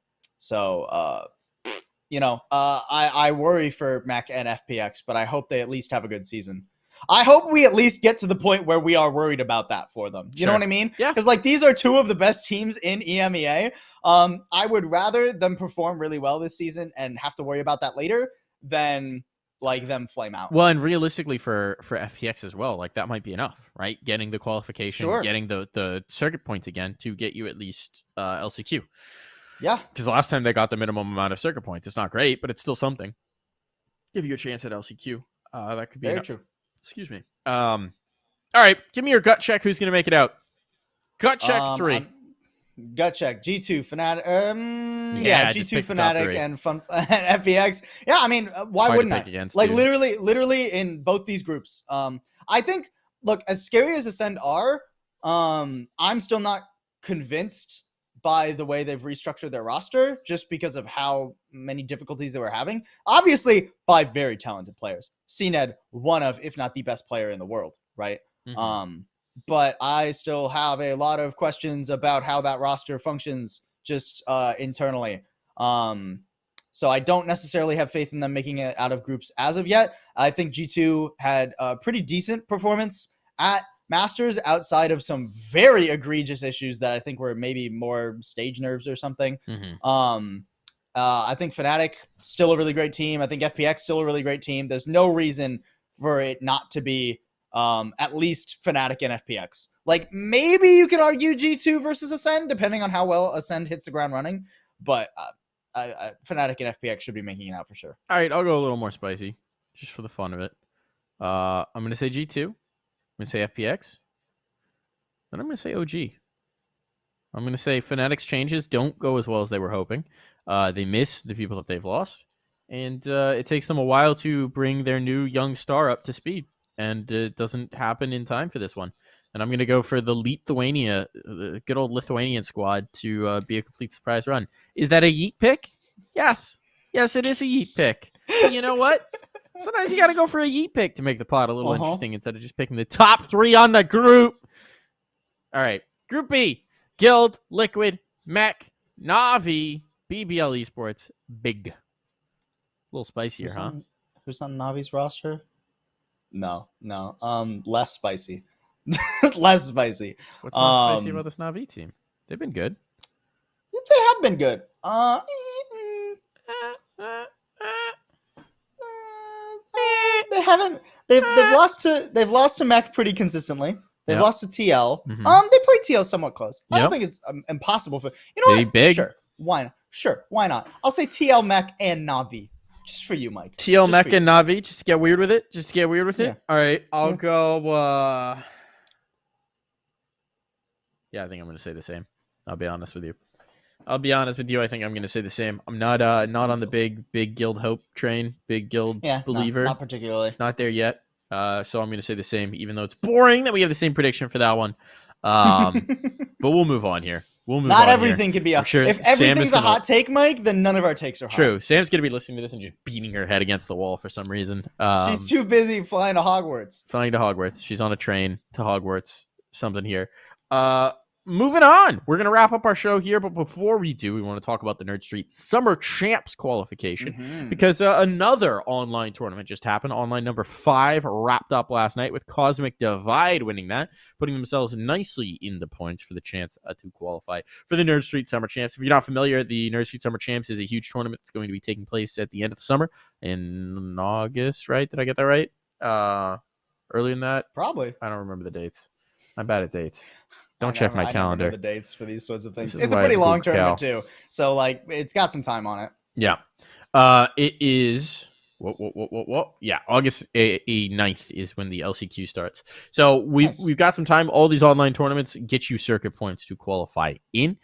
worry for Mech and FPX, but I hope they at least have a good season. I hope we at least get to the point where we are worried about that for them. You know what I mean? Yeah. Because these are 2 of the best teams in EMEA. I would rather them perform really well this season and have to worry about that later than them flame out. Well, and realistically for FPX as well, that might be enough, right? Getting the qualification, getting the circuit points again to get you at least LCQ. Yeah. Because the last time they got the minimum amount of circuit points, it's not great, but it's still something. Give you a chance at LCQ. That could be very true. Excuse me. All right, give me your gut check. Who's going to make it out? Gut check 3. Gut check. G2 Fnatic. G2 Fnatic and FPX. Yeah, I mean, why wouldn't I? Literally in both these groups. I think. Look, as scary as Ascend are, I'm still not convinced by the way they've restructured their roster, just because of how many difficulties they were having. Obviously, 5 very talented players. CNED, one of, if not the best player in the world, right? Mm-hmm. But I still have a lot of questions about how that roster functions just internally. So I don't necessarily have faith in them making it out of groups as of yet. I think G2 had a pretty decent performance at Masters outside of some very egregious issues that I think were maybe more stage nerves or something. I think Fnatic still a really great team. I think FPX still a really great team. There's no reason for it not to be at least Fnatic and FPX. Like maybe you can argue G2 versus Ascend, depending on how well Ascend hits the ground running. But Fnatic and FPX should be making it out for sure. All right, I'll go a little more spicy, just for the fun of it. I'm going to say G2. I'm going to say FPX. Then I'm going to say OG. I'm going to say Fnatic's changes don't go as well as they were hoping. They miss the people that they've lost. And it takes them a while to bring their new young star up to speed. And it doesn't happen in time for this one. And I'm going to go for the Lithuania, the good old Lithuanian squad to be a complete surprise run. Is that a Yeet pick? Yes. Yes, it is a Yeet pick. But you know what? Sometimes you got to go for a Yeet pick to make the pot a little interesting instead of just picking the top 3 on the group. All right. Group B. Guild, Liquid, Mech, Na'Vi, BBL Esports, Big. A little spicier, huh? Who's on Navi's roster? No. Less spicy. Less spicy. What's not spicy about this Na'Vi team? They've been good. They have been good. They haven't. They've lost to Mech pretty consistently. They've lost to TL. They played TL somewhat close. I don't think it's impossible for Maybe Big. Sure, why not? Sure, why not? I'll say TL, Mech, and Na'Vi. Just for you, Mike. TL, Mech, and Na'Vi. Just get weird with it. Yeah. All right, I'll go. Yeah, I think I'm going to say the same. I'll be honest with you. I think I'm going to say the same. I'm not on the big guild hope train, big guild believer. Not particularly. Not there yet. So I'm going to say the same, even though it's boring that we have the same prediction for that one. But we'll move on here. Not everything can be up. Sure if everything's a hot take, Mike, then none of our takes are hot. True. Sam's going to be listening to this and just beating her head against the wall for some reason. She's too busy flying to Hogwarts. She's on a train to Hogwarts. Something here. Moving on. We're going to wrap up our show here, but before we do, we want to talk about the Nerd Street Summer Champs qualification because another online tournament just happened. Online number 5 wrapped up last night with Cosmic Divide winning that, putting themselves nicely in the points for the chance to qualify for the Nerd Street Summer Champs. If you're not familiar, the Nerd Street Summer Champs is a huge tournament that's going to be taking place at the end of the summer in August, right? Did I get that right? Early in that? Probably. I don't remember the dates. I'm bad at dates. Don't check my calendar. I never know the dates for these sorts of things. It's a pretty long tournament too, so like it's got some time on it. Yeah, it is. What? Yeah, August 9th is when the LCQ starts. So we've got some time. All these online tournaments get you circuit points to qualify in.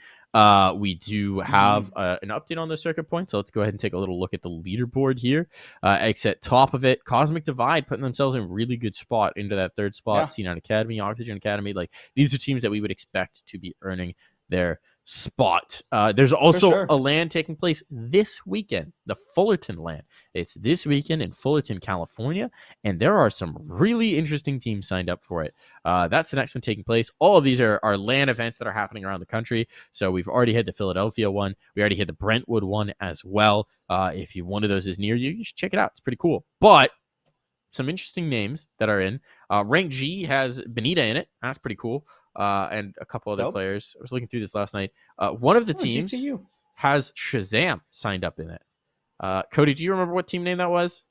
We do have an update on the circuit points, so let's go ahead and take a little look at the leaderboard here. Except top of it, Cosmic Divide putting themselves in a really good spot into that 3rd spot. C9 Academy, Oxygen Academy, like these are teams that we would expect to be earning their spot. There's also a LAN taking place this weekend, the Fullerton LAN. It's this weekend in Fullerton, California, and there are some really interesting teams signed up for it. That's the next one taking place. All of these are LAN events that are happening around the country. So we've already had the Philadelphia one. We already had the Brentwood one as well. If one of those is near you, you should check it out. It's pretty cool. But some interesting names that are in. Rank G has Benita in it. That's pretty cool. And a couple other players. I was looking through this last night. One of the teams has Shazam signed up in it. Cody, do you remember what team name that was?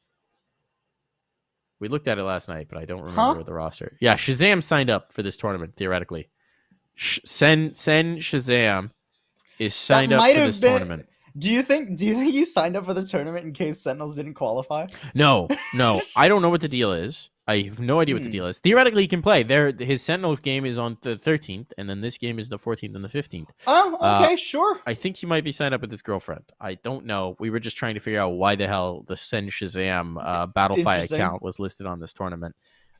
We looked at it last night, but I don't remember the roster. Yeah, Shazam signed up for this tournament, theoretically. Sen Shazam is signed up for this tournament. Do you think he signed up for the tournament in case Sentinels didn't qualify? No. I don't know what the deal is. I have no idea what the deal is. Theoretically, he can play. His Sentinels game is on the 13th, and then this game is the 14th and the 15th. Oh, okay, sure. I think he might be signed up with his girlfriend. I don't know. We were just trying to figure out why the hell the Sen Shazam Battlefy account was listed on this tournament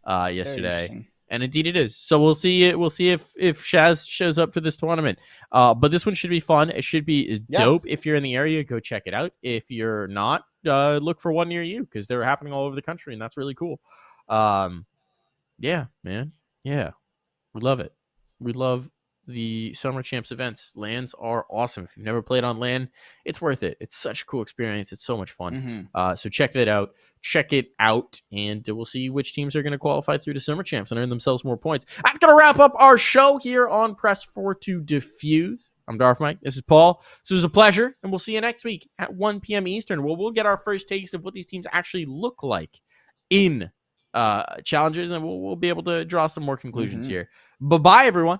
yesterday. And indeed it is. So we'll see if Shaz shows up to this tournament. But this one should be fun. It should be dope. If you're in the area, go check it out. If you're not, look for one near you because they're happening all over the country, and that's really cool. Yeah, man. Yeah. We love it. We love the Summer Champs events. LANs are awesome. If you've never played on LAN, it's worth it. It's such a cool experience. It's so much fun. So check it out. And we'll see which teams are going to qualify through to Summer Champs and earn themselves more points. That's going to wrap up our show here on Press 4 to Defuse. I'm Darth Mike. This is Paul. So it was a pleasure, and we'll see you next week at 1 p.m. Eastern, where we'll get our first taste of what these teams actually look like in challenges, and we'll be able to draw some more conclusions here. Bye-bye, everyone.